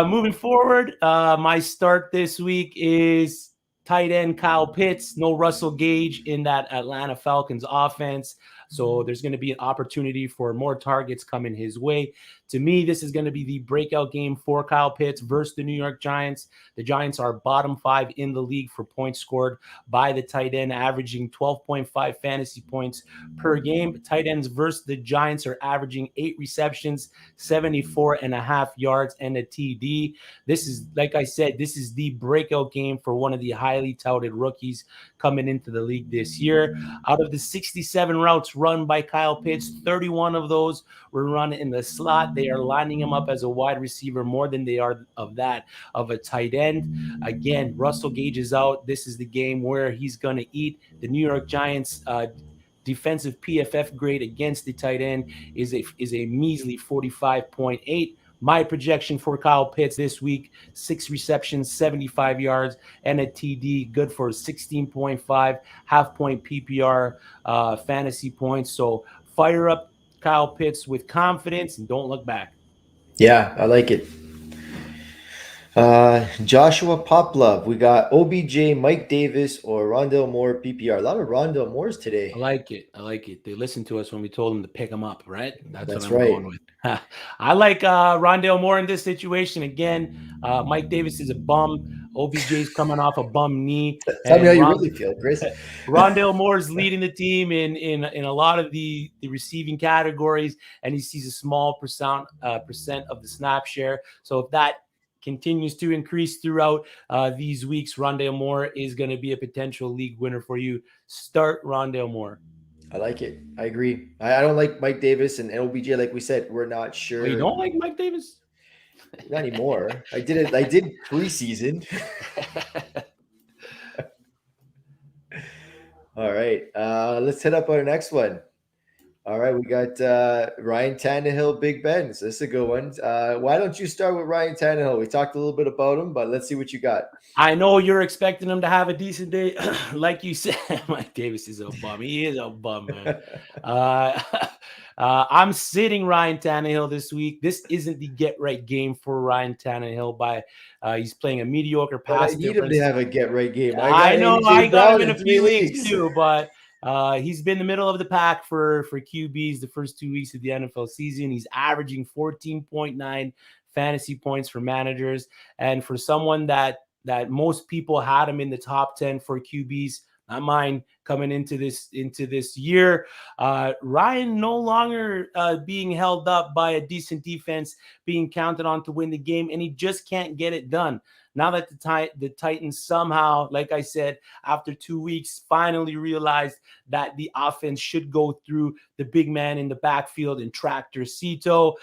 Moving forward, my start this week is tight end Kyle Pitts. No Russell Gage in that Atlanta Falcons offense, so there's going to be an opportunity for more targets coming his way. To me, this is going to be the breakout game for Kyle Pitts versus the New York Giants. The Giants are bottom 5 in the league for points scored by the tight end, averaging 12.5 fantasy points per game. Tight ends versus the Giants are averaging 8 receptions, 74.5 yards, and a TD. This is, like I said, this is the breakout game for one of the highly touted rookies coming into the league this year. Out of the 67 routes run by Kyle Pitts, 31 of those were run in the slot. They are lining him up as a wide receiver more than they are of a tight end. Again, Russell Gage is out. This is the game where he's going to eat. The New York Giants defensive PFF grade against the tight end is a measly 45.8. My projection for Kyle Pitts this week, 6 receptions, 75 yards, and a TD, good for 16.5 half-point PPR fantasy points. So fire up Kyle Pitts with confidence and don't look back. Yeah, I like it. Joshua Poplove. We got OBJ, Mike Davis, or Rondale Moore PPR. A lot of Rondale Moores today. I like it. They listened to us when we told them to pick him up, right? That's what I'm right. going with. I like Rondale Moore in this situation. Again, Mike Davis is a bum. OBJ's coming off a bum knee. Tell me how you really feel, Chris. Rondale Moore is leading the team in a lot of the receiving categories, and he sees a small percent of the snap share. So if that continues to increase throughout these weeks, Rondale Moore is going to be a potential league winner for you. Start Rondale Moore. I like it. I agree. I don't like Mike Davis and OBJ. Like we said, we're not sure. Oh, you don't like Mike Davis? Not anymore. I did it. I did preseason. All right. Let's hit up our next one. All right, we got Ryan Tannehill, Big Ben. So this is a good one. Why don't you start with Ryan Tannehill? We talked a little bit about him, but let's see what you got. I know you're expecting him to have a decent day. Like you said, Mike Davis is a bum. He is a bum, man. I'm sitting Ryan Tannehill this week. This isn't the get-right game for Ryan Tannehill. He's playing a mediocre pass I need difference. him to have a get-right game. I know. I got him in a few weeks leagues too, but he's been the middle of the pack for QBs the first 2 weeks of the NFL season. He's averaging 14.9 fantasy points for managers, and for someone that most people had him in the top 10 for QBs, not mine, coming into this year. Ryan no longer being held up by a decent defense, being counted on to win the game, and he just can't get it done. Now that the Titans somehow, like I said, after 2 weeks, finally realized that the offense should go through the big man in the backfield and tractor Cito.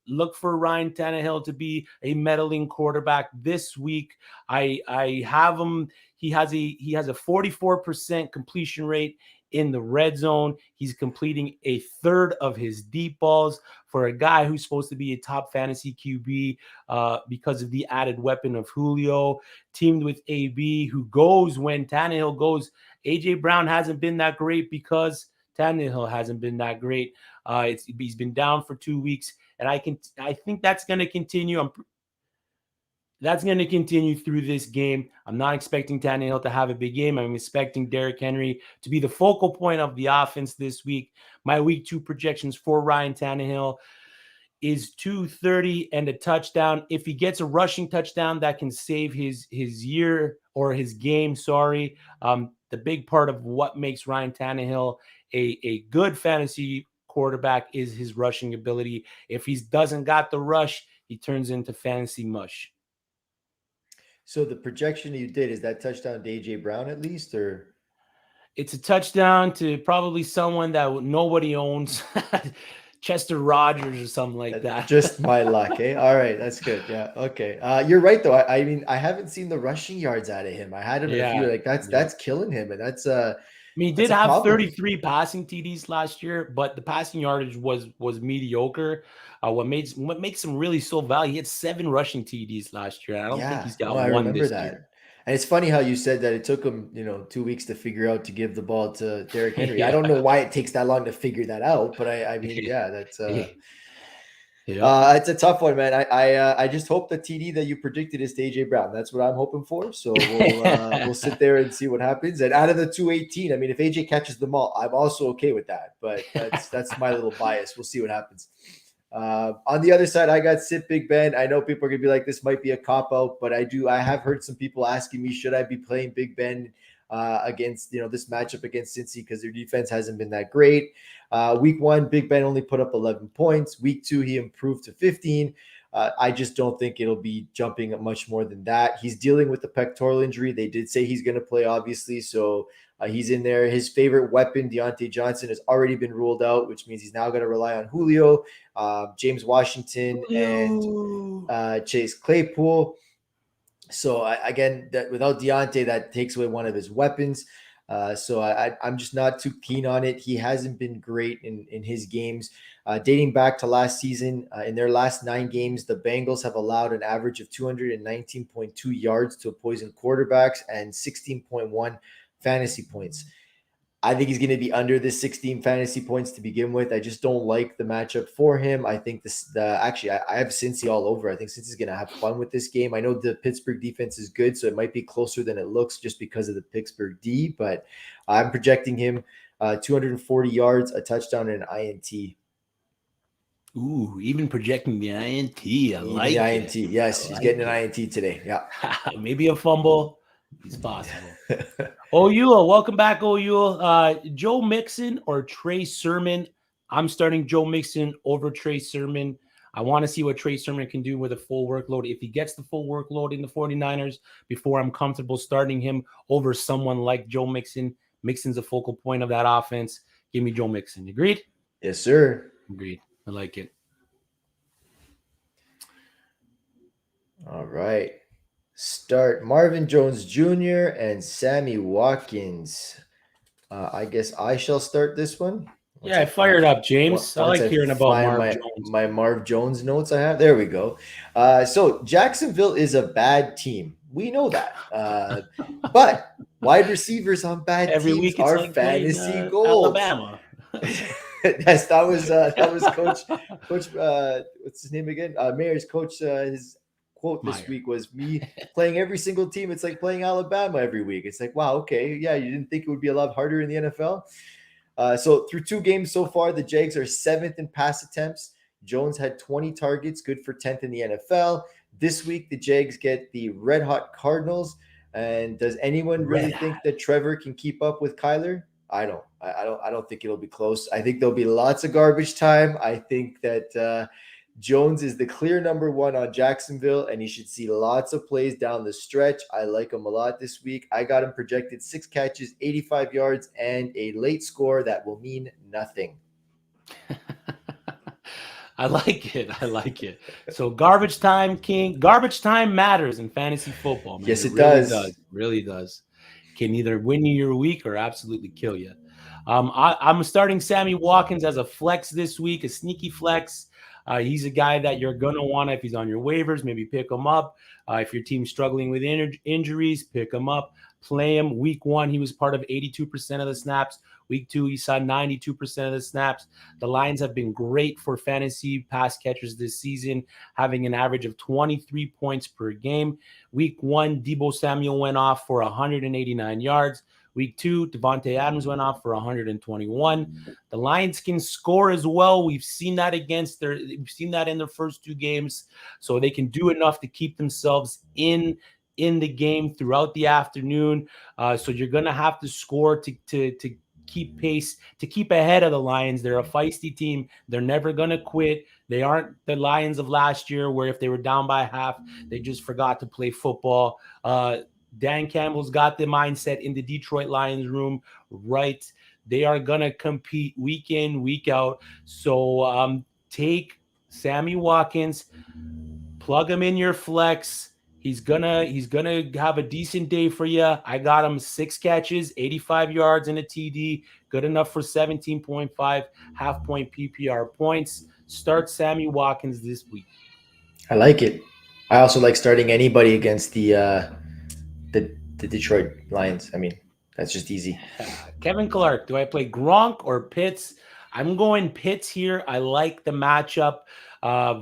Look for Ryan Tannehill to be a meddling quarterback this week. I have him. He has a 44% completion rate in the red zone. He's completing a third of his deep balls for a guy who's supposed to be a top fantasy QB because of the added weapon of Julio, teamed with AB, who goes when Tannehill goes. AJ Brown hasn't been that great because Tannehill hasn't been that great. He's been down for 2 weeks, and I think that's going to continue. That's going to continue through this game. I'm not expecting Tannehill to have a big game. I'm expecting Derrick Henry to be the focal point of the offense this week. My week 2 projections for Ryan Tannehill is 230 and a touchdown. If he gets a rushing touchdown, that can save his year or his game. Sorry. The big part of what makes Ryan Tannehill a good fantasy quarterback is his rushing ability. If he doesn't got the rush, he turns into fantasy mush. So the projection you did, is that touchdown to AJ Brown at least, or? It's a touchdown to probably someone that nobody owns, Chester Rodgers or something like that. Just my luck, eh? All right, that's good. Yeah, okay. You're right though. I mean, I haven't seen the rushing yards out of him. I had him in a few. Like that's killing him, and that's I mean, he did have 33 passing TDs last year, but the passing yardage was mediocre. What makes him really so valuable? He had 7 rushing TDs last year. I don't think he's got one this year. And it's funny how you said that it took him, 2 weeks to figure out to give the ball to Derrick Henry. I don't know why it takes that long to figure that out, but I mean, that's it's a tough one, man. I just hope the TD that you predicted is to AJ Brown. That's what I'm hoping for. So we'll sit there and see what happens. And out of the 218, I mean, if AJ catches them all, I'm also okay with that. But that's my little bias. We'll see what happens. On the other side, I got sit Big Ben. I know people are gonna be like, this might be a cop out, but I have heard some people asking me, should I be playing Big Ben against this matchup against Cincy, because their defense hasn't been that great. Week 1, Big Ben only put up 11 points. Week 2, he improved to 15. I just don't think it'll be jumping up much more than that. He's dealing with the pectoral injury. They did say he's going to play, obviously, so he's in there. His favorite weapon, Deontay Johnson, has already been ruled out, which means he's now going to rely on Julio, James Washington, and Chase Claypool. So again, that without Deontay, that takes away one of his weapons. So I'm just not too keen on it. He hasn't been great in his games. Dating back to last season, in their last 9 games, the Bengals have allowed an average of 219.2 yards to opposing quarterbacks and 16.1 fantasy points. I think he's going to be under the 16 fantasy points to begin with. I just don't like the matchup for him. I think I have Cincy all over. I think Cincy's going to have fun with this game. I know the Pittsburgh defense is good, so it might be closer than it looks just because of the Pittsburgh D, but I'm projecting him 240 yards, a touchdown, and an INT. Ooh, even projecting the INT. I like the INT. Yes, he's getting an INT today. Yeah. Maybe a fumble. It's possible. Oyula, welcome back, Oyula. Joe Mixon or Trey Sermon? I'm starting Joe Mixon over Trey Sermon. I want to see what Trey Sermon can do with a full workload. If he gets the full workload in the 49ers before I'm comfortable starting him over someone like Joe Mixon. Mixon's a focal point of that offense. Give me Joe Mixon. Agreed? Yes, sir. Agreed. I like it. All right. Start Marvin Jones Jr. and Sammy Watkins. I guess I shall start this one. Yeah, fire it up, James. I Once like I hearing about find Marv my Jones. my Marv Jones notes I have. There we go. So Jacksonville is a bad team. We know that. But wide receivers on bad Every teams week it's are like fantasy playing gold. Alabama. Yes, that was Coach what's his name again? Mayor's coach. His quote this Meyer. week was, "Me playing every single team. It's like playing Alabama every week." It's like, wow, okay, yeah, you didn't think it would be a lot harder in the NFL. So through 2 games so far, the Jags are 7th in pass attempts. Jones had 20 targets, good for 10th in the NFL. This week, the Jags get the red hot Cardinals. And does anyone really think that Trevor can keep up with Kyler? I don't. I don't think it'll be close. I think there'll be lots of garbage time. I think that Jones is the clear number 1 on Jacksonville, and he should see lots of plays down the stretch. I like him a lot this week. I got him projected 6 catches, 85 yards, and a late score that will mean nothing. I like it. I like it. So garbage time, King. Garbage time matters in fantasy football, man. Yes, it really does. It really does. Can either win you your week or absolutely kill you. I'm starting Sammy Watkins as a flex this week, a sneaky flex. He's a guy that you're going to want if he's on your waivers. Maybe pick him up. If your team's struggling with injuries, pick him up. Play him. Week 1, he was part of 82% of the snaps. Week 2, he saw 92% of the snaps. The Lions have been great for fantasy pass catchers this season, having an average of 23 points per game. Week 1, Deebo Samuel went off for 189 yards. Week 2, Devontae Adams went off for 121. The Lions can score as well. We've seen that we've seen that in their first 2 games. So they can do enough to keep themselves in the game throughout the afternoon. So you're going to have to score to keep pace, to keep ahead of the Lions. They're a feisty team. They're never going to quit. They aren't the Lions of last year where if they were down by half, they just forgot to play football. Dan Campbell's got the mindset in the Detroit Lions room right. They are going to compete week in, week out. So take Sammy Watkins, plug him in your flex. He's gonna have a decent day for you. I got him 6 catches, 85 yards, and a TD. Good enough for 17.5 half-point PPR points. Start Sammy Watkins this week. I like it. I also like starting anybody against the Detroit Lions. I mean, that's just easy. Kevin Clark, do I play Gronk or Pitts? I'm going Pitts here. I like the matchup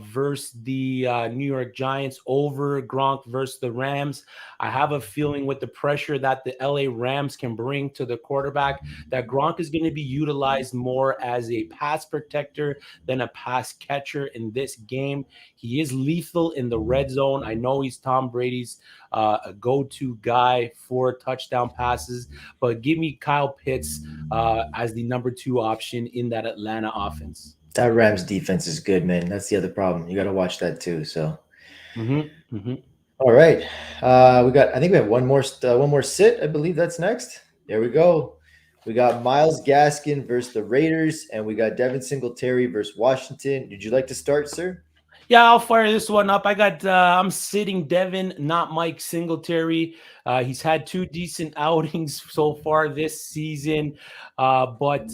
versus the New York Giants over Gronk versus the Rams. I have a feeling with the pressure that the LA Rams can bring to the quarterback that Gronk is going to be utilized more as a pass protector than a pass catcher in this game. He is lethal in the red zone. I know he's Tom Brady's a go-to guy for touchdown passes, but give me Kyle Pitts as the number 2 option in that Atlanta offense. That Rams defense is good, man. That's the other problem. You got to watch that too. So, All right, I think we have one more sit. I believe that's next. There we go. We got Myles Gaskin versus the Raiders, and we got Devin Singletary versus Washington. Did you like to start, sir? Yeah, I'll fire this one up. I'm sitting Devin, not Mike Singletary. He's had 2 decent outings so far this season, but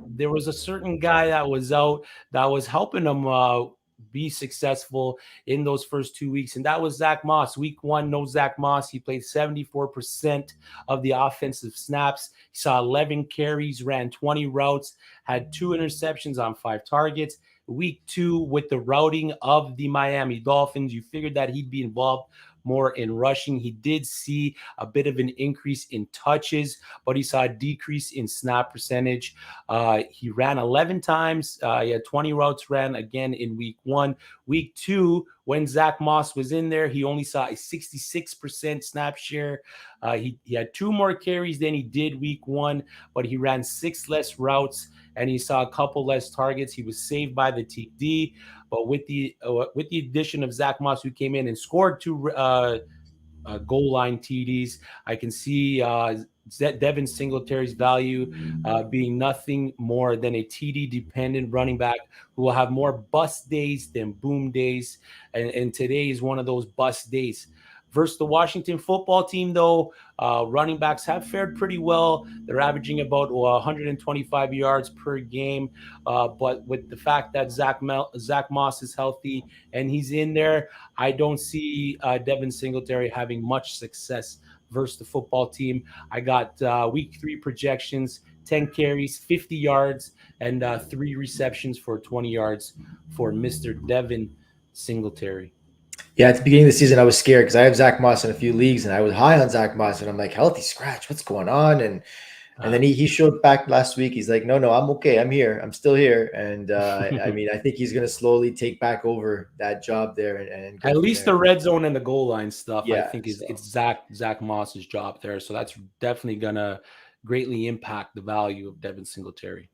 there was a certain guy that was out that was helping him be successful in those first 2 weeks, and that was Zach Moss. Week 1, no Zach Moss. He played 74% of the offensive snaps. He saw 11 carries, ran 20 routes, had 2 interceptions on 5 targets. Week 2, with the routing of the Miami Dolphins, you figured that he'd be involved more in rushing. He did see a bit of an increase in touches, but he saw a decrease in snap percentage. He ran 11 times. He had 20 routes ran again in week 1. Week 2, when Zach Moss was in there, he only saw a 66% snap share. He had 2 more carries than he did week 1, but he ran 6 less routes and he saw a couple less targets. He was saved by the TD, but with the addition of Zach Moss, who came in and scored 2 goal line TDs. I can see Devin Singletary's value being nothing more than a TD-dependent running back who will have more bust days than boom days. And today is one of those bust days. Versus the Washington football team, though, running backs have fared pretty well. They're averaging about 125 yards per game. But with the fact that Zach Moss is healthy and he's in there, I don't see Devin Singletary having much success versus the football team. I got week 3 projections, 10 carries, 50 yards, and 3 receptions for 20 yards for Mr. Devin Singletary. Yeah, at the beginning of the season, I was scared because I have Zach Moss in a few leagues, and I was high on Zach Moss, and I'm like, healthy scratch, what's going on? And then he showed back last week. He's like, no, I'm okay. I'm here. I'm still here. And I mean, I think he's going to slowly take back over that job there. And at least the red zone and the goal line stuff, yeah, I think it's Zach Moss's job there. So that's definitely going to greatly impact the value of Devin Singletary.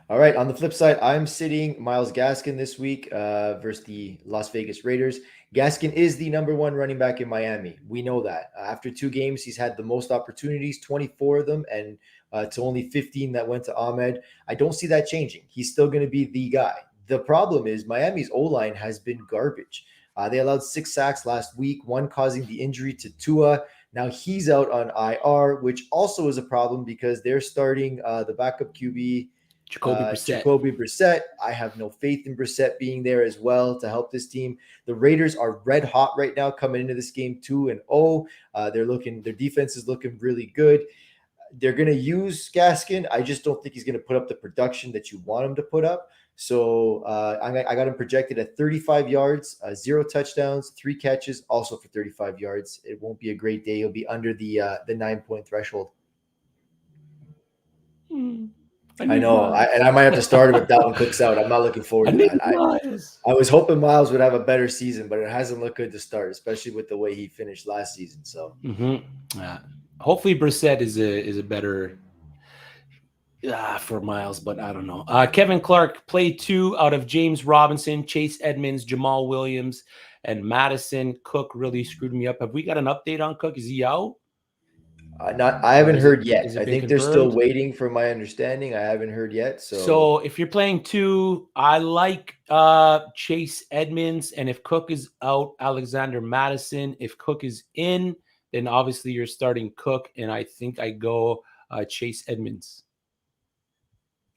All right. On the flip side, I'm sitting Myles Gaskin this week versus the Las Vegas Raiders. Gaskin is the number 1 running back in Miami. We know that. After 2 games, he's had the most opportunities, 24 of them, and to only 15 that went to Ahmed. I don't see that changing. He's still going to be the guy. The problem is Miami's O-line has been garbage. They allowed 6 sacks last week, 1 causing the injury to Tua. Now he's out on IR, which also is a problem because they're starting the backup QB, Jacoby Brissett. I have no faith in Brissett being there as well to help this team. The Raiders are red hot right now coming into this game 2-0. Their defense is looking really good. They're going to use Gaskin. I just don't think he's going to put up the production that you want him to put up. So I got him projected at 35 yards, 0 touchdowns, 3 catches, also for 35 yards. It won't be a great day. He'll be under the 9-point threshold. I know. I might have to start it with Dalvin Cook's out. I'm not looking forward to that. I was hoping Myles would have a better season, but it hasn't looked good to start, especially with the way he finished last season. So hopefully Brissett is a better for Myles, but I don't know. Kevin Clark played 2 out of James Robinson, Chase Edmonds, Jamal Williams, and Madison. Cook really screwed me up. Have we got an update on Cook? Is he out? I haven't heard yet. I think they're still waiting for my understanding. I haven't heard yet. So if you're playing 2, I like Chase Edmonds. And if Cook is out, Alexander Madison. If Cook is in, then obviously you're starting Cook. And I think I go Chase Edmonds.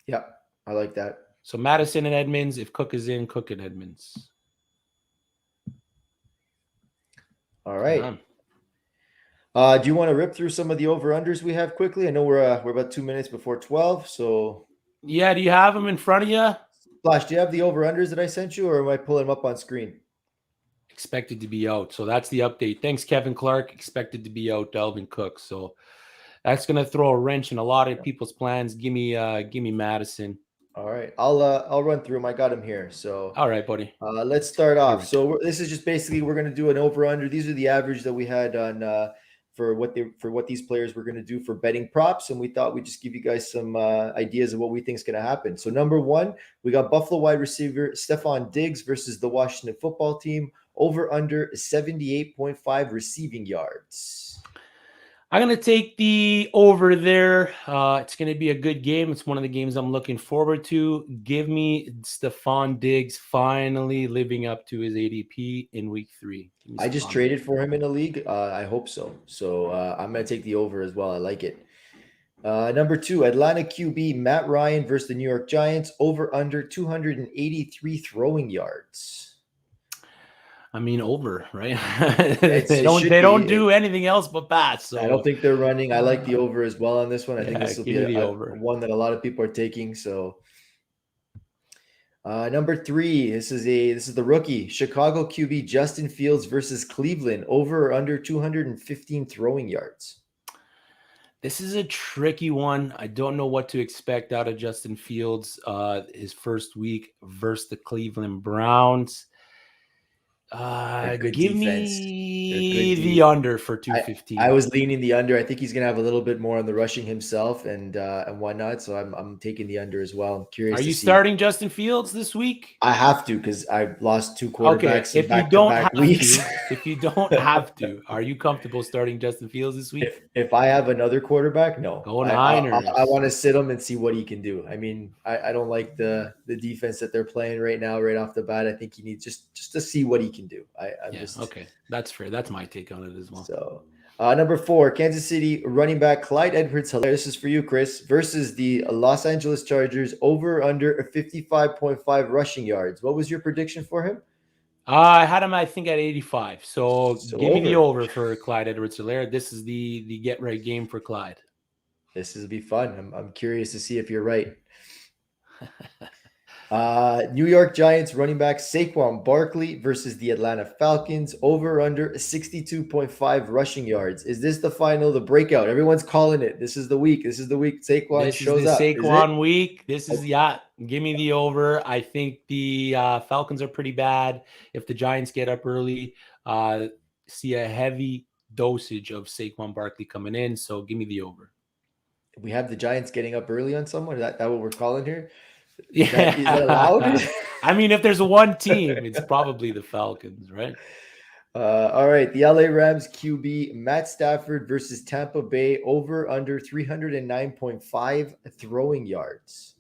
Yeah, I like that. So Madison and Edmonds. If Cook is in, Cook and Edmonds. All right. Do you want to rip through some of the over-unders we have quickly? I know we're about 2 minutes before 12, so. Yeah, do you have them in front of you? Flash, do you have the over-unders that I sent you, or am I pulling them up on screen? Expected to be out. So that's the update. Thanks, Kevin Clark. Expected to be out, Dalvin Cook. So that's going to throw a wrench in a lot of people's plans. Give me Madison. All right. I'll run through them. I got them here. So all right, buddy. Let's start off. So this is just basically we're going to do an over-under. These are the average that we had on for what these players were going to do for betting props, and we thought we'd just give you guys some ideas of what we think is going to happen. So number 1, we got Buffalo wide receiver Stephon Diggs versus the Washington football team, over under 78.5 receiving yards. I'm going to take the over there. It's going to be a good game. It's one of the games I'm looking forward to. Give me Stephon Diggs finally living up to his ADP in week 3. I just traded for him in a league. I hope so. So I'm going to take the over as well. I like it. Number 2, Atlanta QB Matt Ryan versus the New York Giants, over under 283 throwing yards. I mean, over, right? they don't do anything else but pass. So I don't think they're running. I like the over as well on this one. I think this will be a one that a lot of people are taking. So number 3, this is the rookie Chicago QB Justin Fields versus Cleveland, over or under 215 throwing yards. This is a tricky one. I don't know what to expect out of Justin Fields his first week versus the Cleveland Browns. Give me me the under for 215. I was leaning the under. I think he's gonna have a little bit more on the rushing himself and whatnot. So I'm taking the under as well. I'm curious. Are you to see. starting Justin Fields this week? I have to because I lost 2 quarterbacks in if you don't back-to-back have weeks. if you don't have to, are you comfortable starting Justin Fields this week? If I have another quarterback, no. Go Niners. I want to sit him and see what he can do. I mean, I don't like the defense that they're playing right now, right off the bat. I think he needs just to see what he can do. Okay, that's fair. That's my take on it as well. So number 4, Kansas City running back Clyde Edwards. This is for you, Chris, versus the Los Angeles Chargers over under 55.5 rushing yards. What was your prediction for him? I had him, I think, at 85. So give me the over. over for Clyde Edwards-Helaire. This is the get right game for Clyde. This will be fun. I'm curious to see if you're right. New York Giants running back Saquon Barkley versus the Atlanta Falcons over under 62.5 rushing yards. Is this the final, the breakout? Everyone's calling it. This is the week. Saquon shows up. Saquon week. This is give me the over. I think the Falcons are pretty bad. If the Giants get up early, see a heavy dosage of Saquon Barkley coming in. So give me the over. We have the Giants getting up early on someone. Is that what we're calling here? Yeah. Is that allowed? I mean, if there's one team, it's probably the Falcons, right? All right. The LA Rams QB Matt Stafford versus Tampa Bay over under 309.5 throwing yards.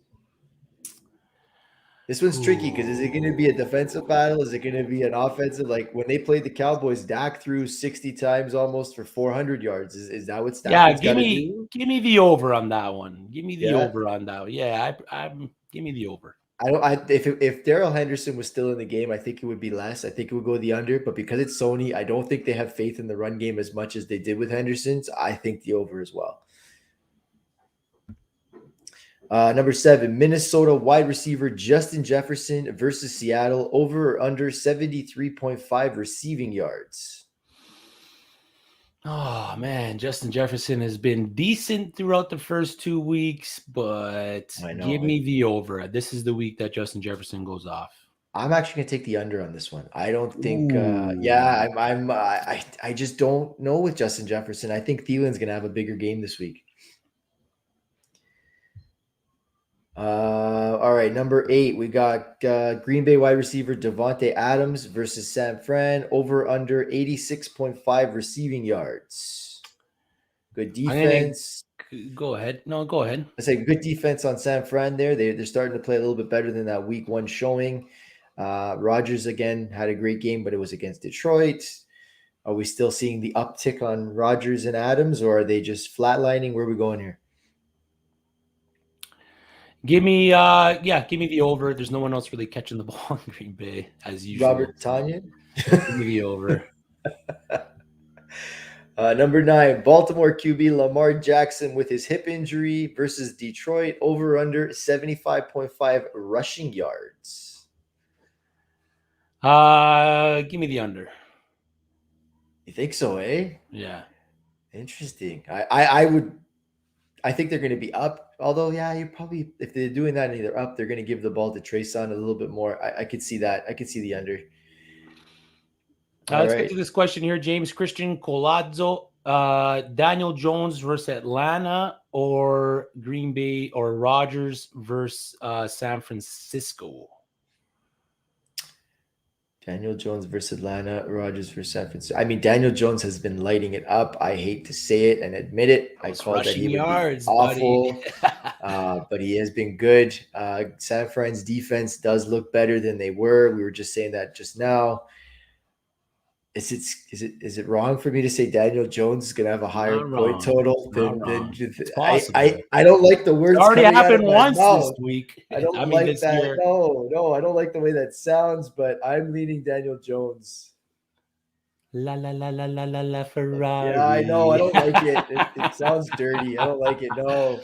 This one's tricky because is it going to be a defensive battle? Is it going to be an offensive? Like when they played the Cowboys, Dak threw 60 times almost for 400 yards. Is that what Stafford's got to do? Give me the over on that one. Give me the over on that. Yeah, give me the over. If Darrell Henderson was still in the game, I think it would be less. I think it would go the under. But because it's Sony, I don't think they have faith in the run game as much as they did with Henderson. So I think the over as well. Number 7, Minnesota wide receiver Justin Jefferson versus Seattle over or under 73.5 receiving yards. Oh, man. Justin Jefferson has been decent throughout the first 2 weeks, but give me the over. This is the week that Justin Jefferson goes off. I'm actually going to take the under on this one. I don't think I just don't know with Justin Jefferson. I think Thielen's going to have a bigger game this week. All right, number 8, we got Green Bay wide receiver Davante Adams versus San Fran over under 86.5 receiving yards. Good defense. Go ahead. No, go ahead. I say good defense on San Fran there. They're starting to play a little bit better than that week 1 showing. Rodgers again had a great game, but it was against Detroit. Are we still seeing the uptick on Rodgers and Adams, or are they just flatlining? Where are we going here? Give me the over. There's no one else really catching the ball in Green Bay as usual. Robert Tonyan? Give me the over. Number 9, Baltimore QB Lamar Jackson with his hip injury versus Detroit over under 75.5 rushing yards. Give me the under. You think so, eh? Yeah. Interesting. I think they're going to be up. Although, you probably, if they're doing that and they're up, they're going to give the ball to Treson a little bit more. I could see that. I could see the under. Let's get to this question here. James Christian Colazzo. Daniel Jones versus Atlanta or Green Bay or Rodgers versus San Francisco? Daniel Jones versus Atlanta, Rodgers versus San Francisco. I mean, Daniel Jones has been lighting it up. I hate to say it and admit it. I called that he would be awful, but he has been good. San Fran's defense does look better than they were. We were just saying that just now. Is it wrong for me to say Daniel Jones is going to have a higher point total than I don't like the words. It already happened once this week. I don't like that. Year. No, I don't like the way that sounds, but I'm leaning Daniel Jones. La la la la la la la Ferrari. Yeah, I know. I don't like it. It sounds dirty. I don't like it. No.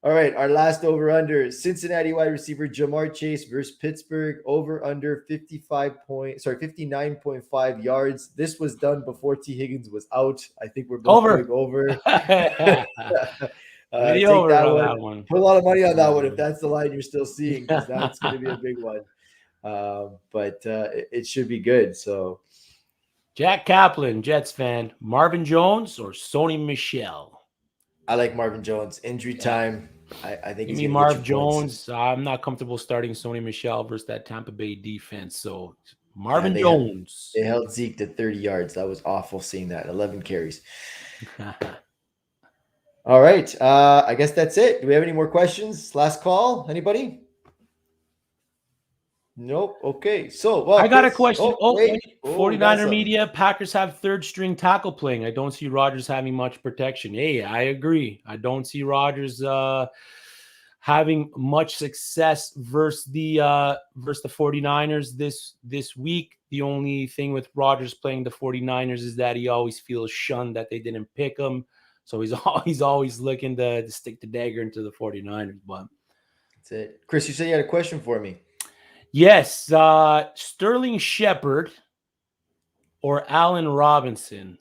All right, our last over-under, Cincinnati wide receiver Jamar Chase versus Pittsburgh, over-under 59.5 yards. This was done before T. Higgins was out. I think we're both going over. Take over that one. Put a lot of money on that one if that's the line you're still seeing, because that's going to be a big one. But it should be good. So Jack Kaplan, Jets fan. Marvin Jones or Sony Michelle? I like Marvin Jones. Injury time. I think Give he's me going to Marv get you points. Jones. I'm not comfortable starting Sony Michelle versus that Tampa Bay defense. So Marvin Yeah, Jones. They held Zeke to 30 yards. That was awful seeing that. 11 carries. All right. I guess that's it. Do we have any more questions? Last call. Anybody? Nope. Okay. So, well, I got a Chris- question. wait. we got 49er something. media. Packers have third string tackle playing. I don't see Rodgers having much protection. Hey, I agree. I don't see Rodgers having much success versus the 49ers this week. The only thing with Rodgers playing the 49ers is that he always feels shunned that they didn't pick him. So he's always looking to stick the dagger into the 49ers. But That's it. Chris, you said you had a question for me. yes, Sterling Shepard or Allen Robinson.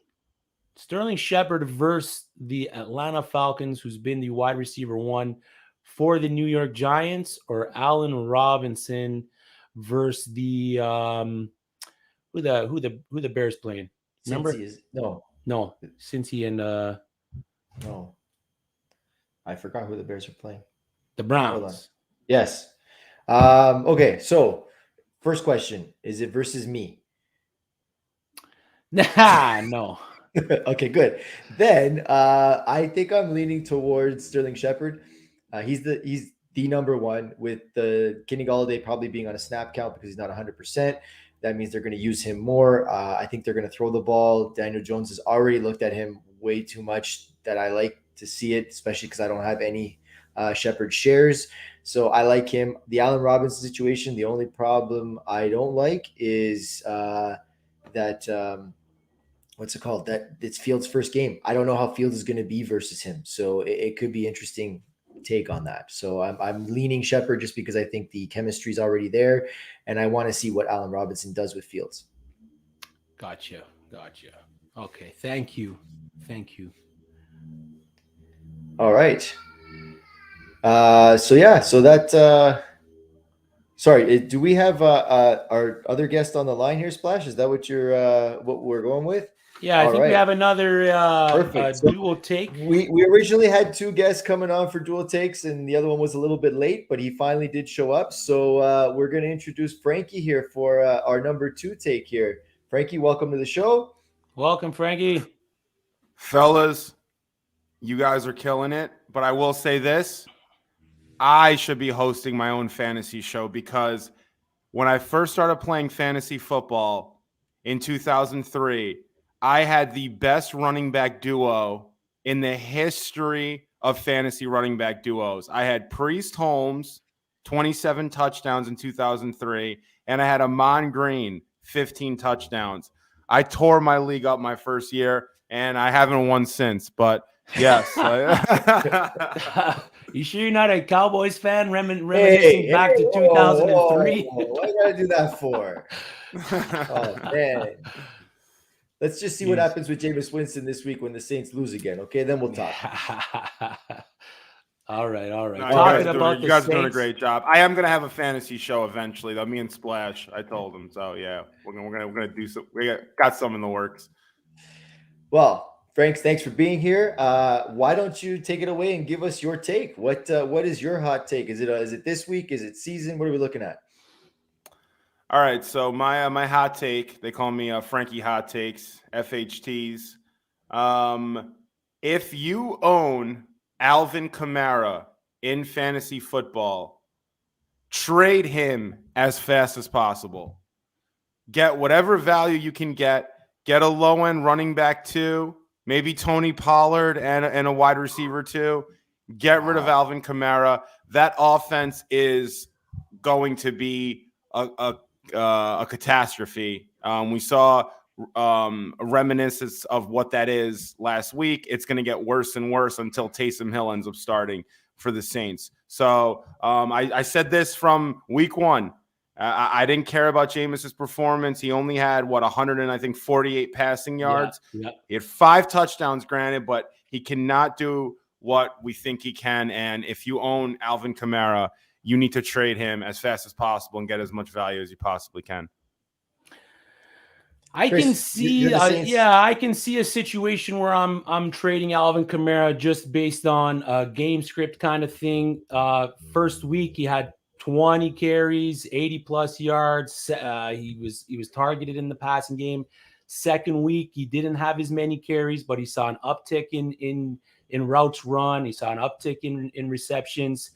Sterling Shepard versus the Atlanta Falcons, who's been the wide receiver one for the New York Giants, or Allen Robinson versus the who the Bears playing? Remember? No, Cincy and no. I forgot who the Bears are playing. The Browns. Yes. Okay, so first question, is it versus me? Nah, no. Okay, good. Then I think I'm leaning towards Sterling Shepard. He's the number one, with the Kenny Golladay probably being on a snap count because he's not 100%. That means they're going to use him more. I think they're going to throw the ball. Daniel Jones has already looked at him way too much that I like to see it, especially because I don't have any Shepard shares. So I like him. The Allen Robinson situation, the only problem I don't like is that what's it called? That it's Fields' first game. I don't know how Fields is going to be versus him. So it could be interesting take on that. So I'm leaning Shepard just because I think the chemistry is already there, and I want to see what Allen Robinson does with Fields. Gotcha. Okay, thank you. All right. So that. Sorry, do we have our other guest on the line here, Splash? Is that what we're going with? Yeah, I think we have another dual take. We originally had two guests coming on for dual takes, and the other one was a little bit late, but he finally did show up. So we're going to introduce Frankie here for our number two take here. Frankie, welcome to the show. Welcome, Frankie. Fellas, you guys are killing it, but I will say this. I should be hosting my own fantasy show, because when I first started playing fantasy football in 2003, I had the best running back duo in the history of fantasy running back duos. I had Priest Holmes, 27 touchdowns in 2003, and I had Amon Green, 15 touchdowns. I tore my league up my first year, and I haven't won since, but yes. You sure you're not a Cowboys fan reminiscing back to 2003? What did I do that for? Oh, man. Let's just see what happens with Jameis Winston this week when the Saints lose again. Okay, then we'll talk. All right. No, you guys are doing a great job. I am going to have a fantasy show eventually, though. Me and Splash, I told him. So, yeah, we're gonna do some. We got some in the works. Well, Franks, thanks for being here. Why don't you take it away and give us your take? What is your hot take? Is it this week? Is it season? What are we looking at? All right, so my hot take, they call me Frankie Hot Takes, FHTs. If you own Alvin Kamara in fantasy football, trade him as fast as possible. Get whatever value you can get. Get a low-end running back too. Maybe Tony Pollard and a wide receiver too. Get rid of Alvin Kamara. That offense is going to be a catastrophe. We saw a reminiscence of what that is last week. It's going to get worse and worse until Taysom Hill ends up starting for the Saints. So I said this from week one. I didn't care about Jameis's performance. He only had 148 passing yards. Yeah. He had 5 touchdowns, granted, but he cannot do what we think he can. And if you own Alvin Kamara, you need to trade him as fast as possible and get as much value as you possibly can. I Chris, can see, you're the Saints. I can see a situation where I'm trading Alvin Kamara just based on a game script kind of thing. First week he had 20 carries, 80 plus yards. He was targeted in the passing game. Second week he didn't have as many carries, but he saw an uptick in routes run. He saw an uptick in receptions.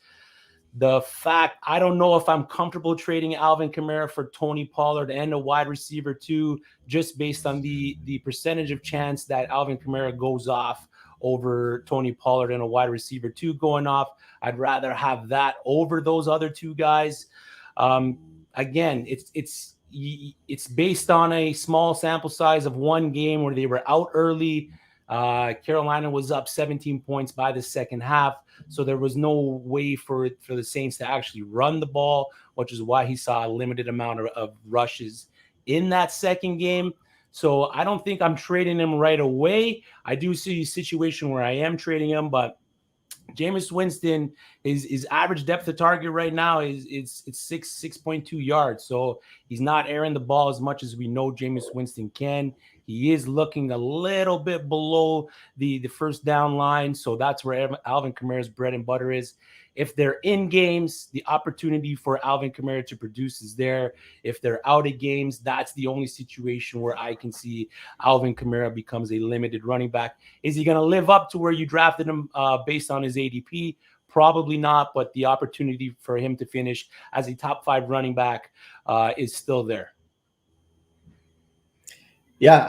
The fact, I don't know if I'm comfortable trading Alvin Kamara for Tony Pollard and a wide receiver too, just based on the percentage of chance that Alvin Kamara goes off over Tony Pollard and a wide receiver too going off. I'd rather have that over those other two guys. Again, it's based on a small sample size of one game where they were out early. Carolina was up 17 points by the second half. So there was no way for the Saints to actually run the ball, which is why he saw a limited amount of rushes in that second game. So I don't think I'm trading him right away. I do see a situation where I am trading him, but Jameis Winston, his average depth of target right now is 6.2 yards. So he's not airing the ball as much as we know Jameis Winston can. He is looking a little bit below the first down line. So that's where Alvin Kamara's bread and butter is. If they're in games, the opportunity for Alvin Kamara to produce is there. If they're out of games, that's the only situation where I can see Alvin Kamara becomes a limited running back. Is he going to live up to where you drafted him based on his ADP? Probably not, but the opportunity for him to finish as a top 5 running back is still there. Yeah,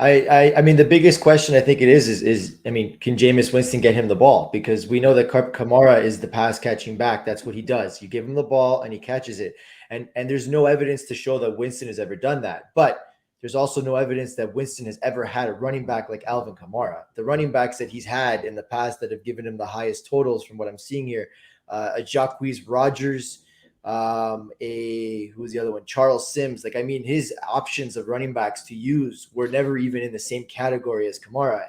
I mean, the biggest question I think it is I mean, can Jameis Winston get him the ball? Because we know that Kamara is the pass catching back. That's what he does. You give him the ball and he catches it. And there's no evidence to show that Winston has ever done that. But there's also no evidence that Winston has ever had a running back like Alvin Kamara. The running backs that he's had in the past that have given him the highest totals from what I'm seeing here, a Jacques Rodgers, who's the other one? Charles Sims. Like, I mean, his options of running backs to use were never even in the same category as Kamara.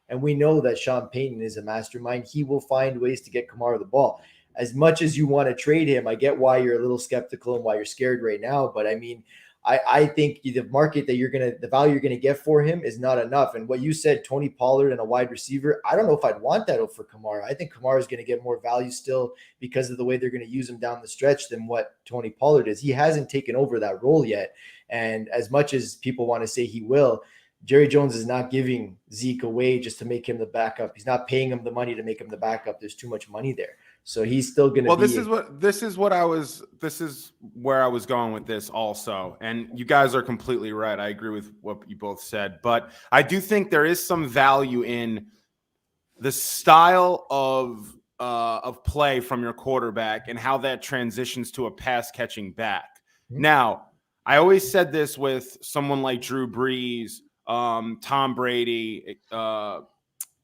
And we know that Sean Payton is a mastermind. He will find ways to get Kamara the ball. As much as you want to trade him, I get why you're a little skeptical and why you're scared right now. But I mean, I think the market that the value you're gonna get for him is not enough. And what you said, Tony Pollard and a wide receiver, I don't know if I'd want that for Kamara. I think Kamara is gonna get more value still because of the way they're gonna use him down the stretch than what Tony Pollard is. He hasn't taken over that role yet. And as much as people want to say he will, Jerry Jones is not giving Zeke away just to make him the backup. He's not paying him the money to make him the backup. There's too much money there. So he's still going to Well, this is where I was going with this also. And you guys are completely right. I agree with what you both said, but I do think there is some value in the style of play from your quarterback and how that transitions to a pass catching back. Mm-hmm. Now, I always said this with someone like Drew Brees, Tom Brady,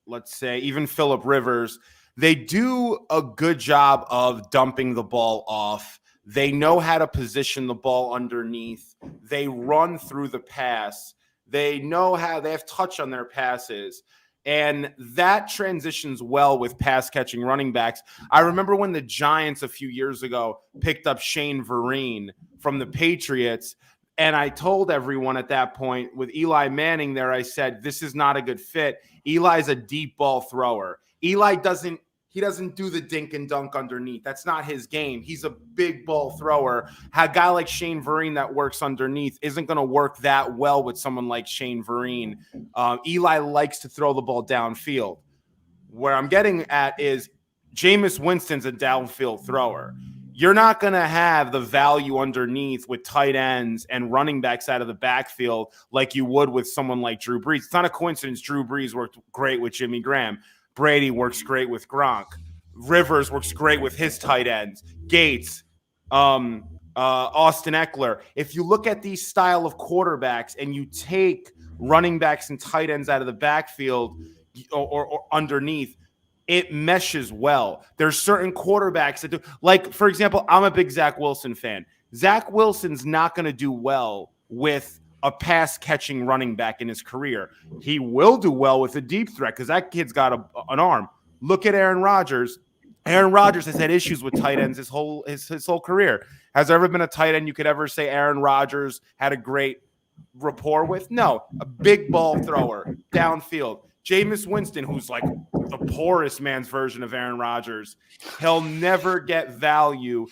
let's say even Phillip Rivers. They do a good job of dumping the ball off. They know how to position the ball underneath. They run through the pass. They know how they have touch on their passes. And that transitions well with pass catching running backs. I remember when the Giants a few years ago picked up Shane Vereen from the Patriots. And I told everyone at that point with Eli Manning there, I said, this is not a good fit. Eli's a deep ball thrower. Eli doesn't do the dink and dunk underneath. That's not his game. He's a big ball thrower. A guy like Shane Vereen that works underneath isn't going to work that well with someone like Shane Vereen. Eli likes to throw the ball downfield. Where I'm getting at is Jameis Winston's a downfield thrower. You're not going to have the value underneath with tight ends and running backs out of the backfield like you would with someone like Drew Brees. It's not a coincidence Drew Brees worked great with Jimmy Graham. Brady works great with Gronk. Rivers works great with his tight ends. Gates, Austin Eckler. If you look at these style of quarterbacks and you take running backs and tight ends out of the backfield or underneath, it meshes well. There's certain quarterbacks that do. Like, for example, I'm a big Zach Wilson fan. Zach Wilson's not going to do well with a pass-catching running back in his career. He will do well with a deep threat because that kid's got an arm. Look at Aaron Rodgers. Aaron Rodgers has had issues with tight ends his whole career. Has there ever been a tight end you could ever say Aaron Rodgers had a great rapport with? No, a big ball thrower downfield. Jameis Winston, who's like the poorest man's version of Aaron Rodgers, he'll never get value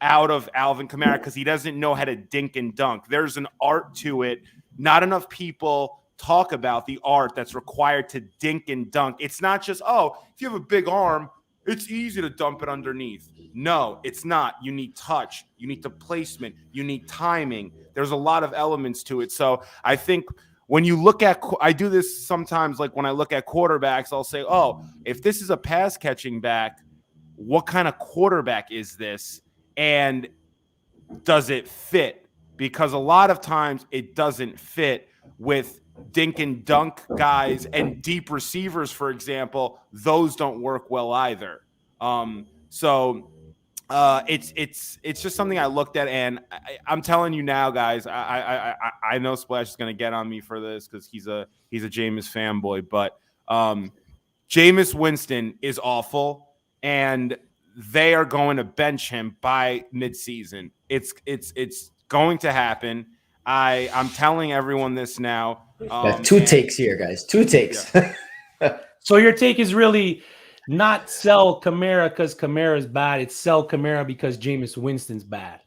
out of Alvin Kamara because he doesn't know how to dink and dunk. There's an art to it. Not enough people talk about the art that's required to dink and dunk. It's not just, oh, if you have a big arm, it's easy to dump it underneath. No, it's not. You need touch. You need the placement. You need timing. There's a lot of elements to it. So I think when you look at, I do this sometimes, like when I look at quarterbacks, I'll say, oh, if this is a pass catching back, what kind of quarterback is this? And does it fit? Because a lot of times it doesn't fit with dink and dunk guys and deep receivers, for example. Those don't work well either. It's just something I looked at, and I'm telling you now, guys. I know Splash is going to get on me for this because he's a Jameis fanboy, but Jameis Winston is awful, and they are going to bench him by midseason. It's going to happen. I'm telling everyone this now. Two takes here, guys. Two takes. Yeah. So your take is really not sell Kamara because Kamara is bad. It's sell Kamara because Jameis Winston's bad.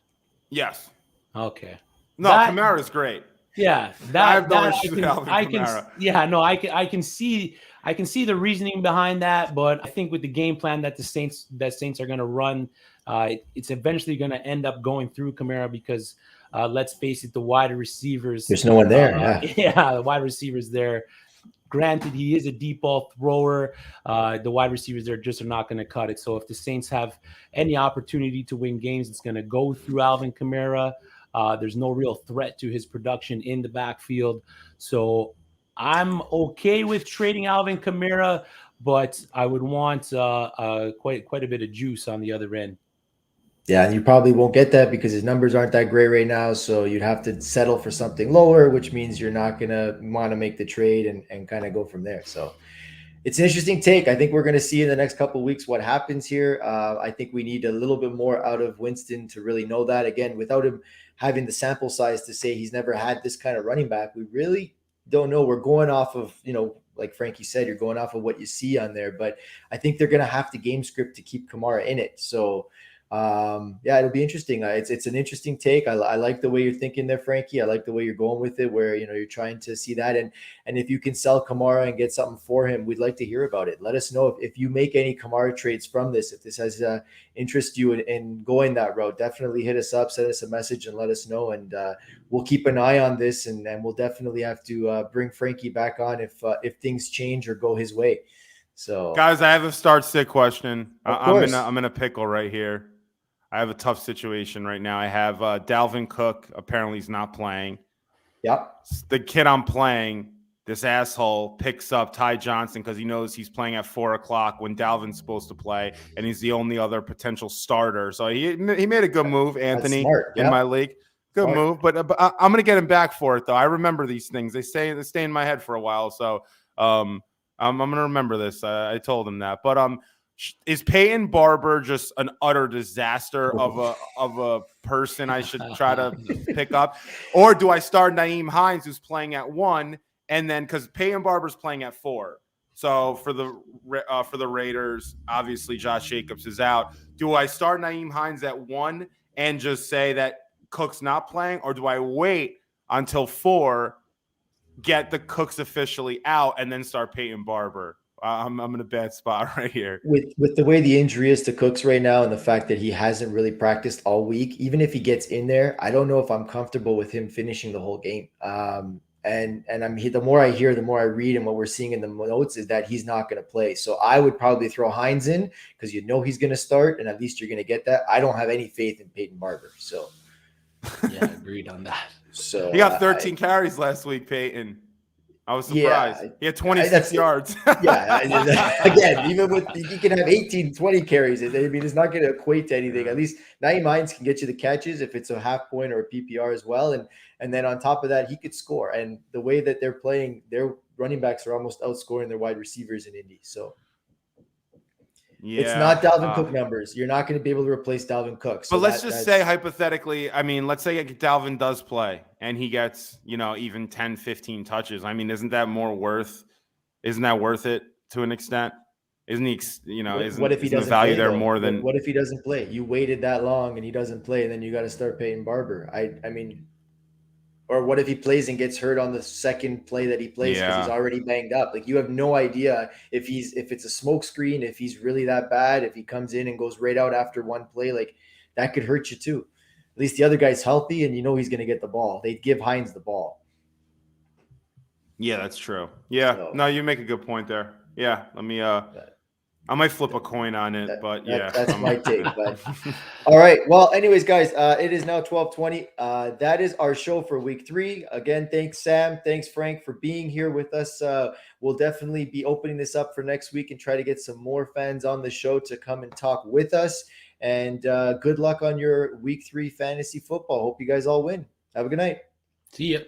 Yes. Okay. No, Kamara is great. Yeah, I have no issue with Alvin Kamara. I can see the reasoning behind that, but I think with the game plan that the Saints are going to run, it's eventually going to end up going through Kamara because let's face it, the wide receivers. There's no one there. Yeah, the wide receivers there. Granted, he is a deep ball thrower. The wide receivers there just are not going to cut it. So if the Saints have any opportunity to win games, it's going to go through Alvin Kamara. There's no real threat to his production in the backfield. So I'm okay with trading Alvin Kamara, but I would want quite a bit of juice on the other end. Yeah, and you probably won't get that because his numbers aren't that great right now. So you'd have to settle for something lower, which means you're not going to want to make the trade and kind of go from there. So it's an interesting take. I think we're going to see in the next couple of weeks what happens here. I think we need a little bit more out of Winston to really know that. Again, without him having the sample size to say he's never had this kind of running back, we really don't know. We're going off of, like Frankie said, you're going off of what you see on there. But I think they're going to have to game script to keep Kamara in it. So it'll be interesting. It's an interesting take. I like the way you're thinking there, Frankie. I like the way you're going with it, where you're trying to see that, and if you can sell Kamara and get something for him, we'd like to hear about it. Let us know if you make any Kamara trades from this. If this has interest you in going that route, definitely hit us up, send us a message, and let us know. And we'll keep an eye on this, and we'll definitely have to bring Frankie back on if things change or go his way. So, guys, I have a start-sit question. I'm in a pickle right here. I have a tough situation right now. I have Dalvin Cook. Apparently, he's not playing. Yep. The kid I'm playing, this asshole, picks up Ty Johnson because he knows he's playing at 4:00 when Dalvin's supposed to play, and he's the only other potential starter. So he made a good move, Anthony, in my league. Good move, but I'm going to get him back for it, though. I remember these things. They stay in my head for a while, so I'm going to remember this. I told him that. But is Peyton Barber just an utter disaster of a person I should try to pick up? Or do I start Nyheim Hines, who's playing at 1, and then because Peyton Barber's playing at 4? So for the Raiders, obviously Josh Jacobs is out. Do I start Nyheim Hines at 1 and just say that Cook's not playing, or do I wait until 4, get the Cooks officially out, and then start Peyton Barber? I'm in a bad spot right here. With the way the injury is to Cooks right now and the fact that he hasn't really practiced all week, even if he gets in there, I don't know if I'm comfortable with him finishing the whole game. And the more I hear, the more I read, and what we're seeing in the notes is that he's not going to play. So I would probably throw Hines in because he's going to start, and at least you're going to get that. I don't have any faith in Peyton Barber. So yeah, agreed on that. So he got 13 carries last week, Peyton. I was surprised. He had 26 yards. Again, even with he can have 18, 20 carries. It's not going to equate to anything. At least Nyheim Hines can get you the catches if it's a half point or a PPR as well. And then on top of that, he could score. And the way that they're playing, their running backs are almost outscoring their wide receivers in Indy. So Yeah, It's not Dalvin Cook numbers. You're not going to be able to replace Dalvin Cook. So but let's just say hypothetically, I mean, let's say Dalvin does play and he gets, even 10, 15 touches. I mean, isn't that worth it to an extent? Isn't he, what if he doesn't the value play, there though? more than what if he doesn't play? You waited that long and he doesn't play, and then you got to start paying Barber. I mean, or what if he plays and gets hurt on the second play that he plays because he's already banged up? Like, you have no idea if it's a smoke screen, if he's really that bad, if he comes in and goes right out after one play, like that could hurt you too. At least the other guy's healthy and he's going to get the ball. They'd give Hines the ball. Yeah, that's true. Yeah, So, no, you make a good point there. Yeah, let me I might flip a coin on it, but that's my take. But all right. Well, anyways, guys, it is now 12:20. That is our show for week 3. Again, thanks, Sam. Thanks, Frank, for being here with us. We'll definitely be opening this up for next week and try to get some more fans on the show to come and talk with us. And good luck on your week 3 fantasy football. Hope you guys all win. Have a good night. See ya.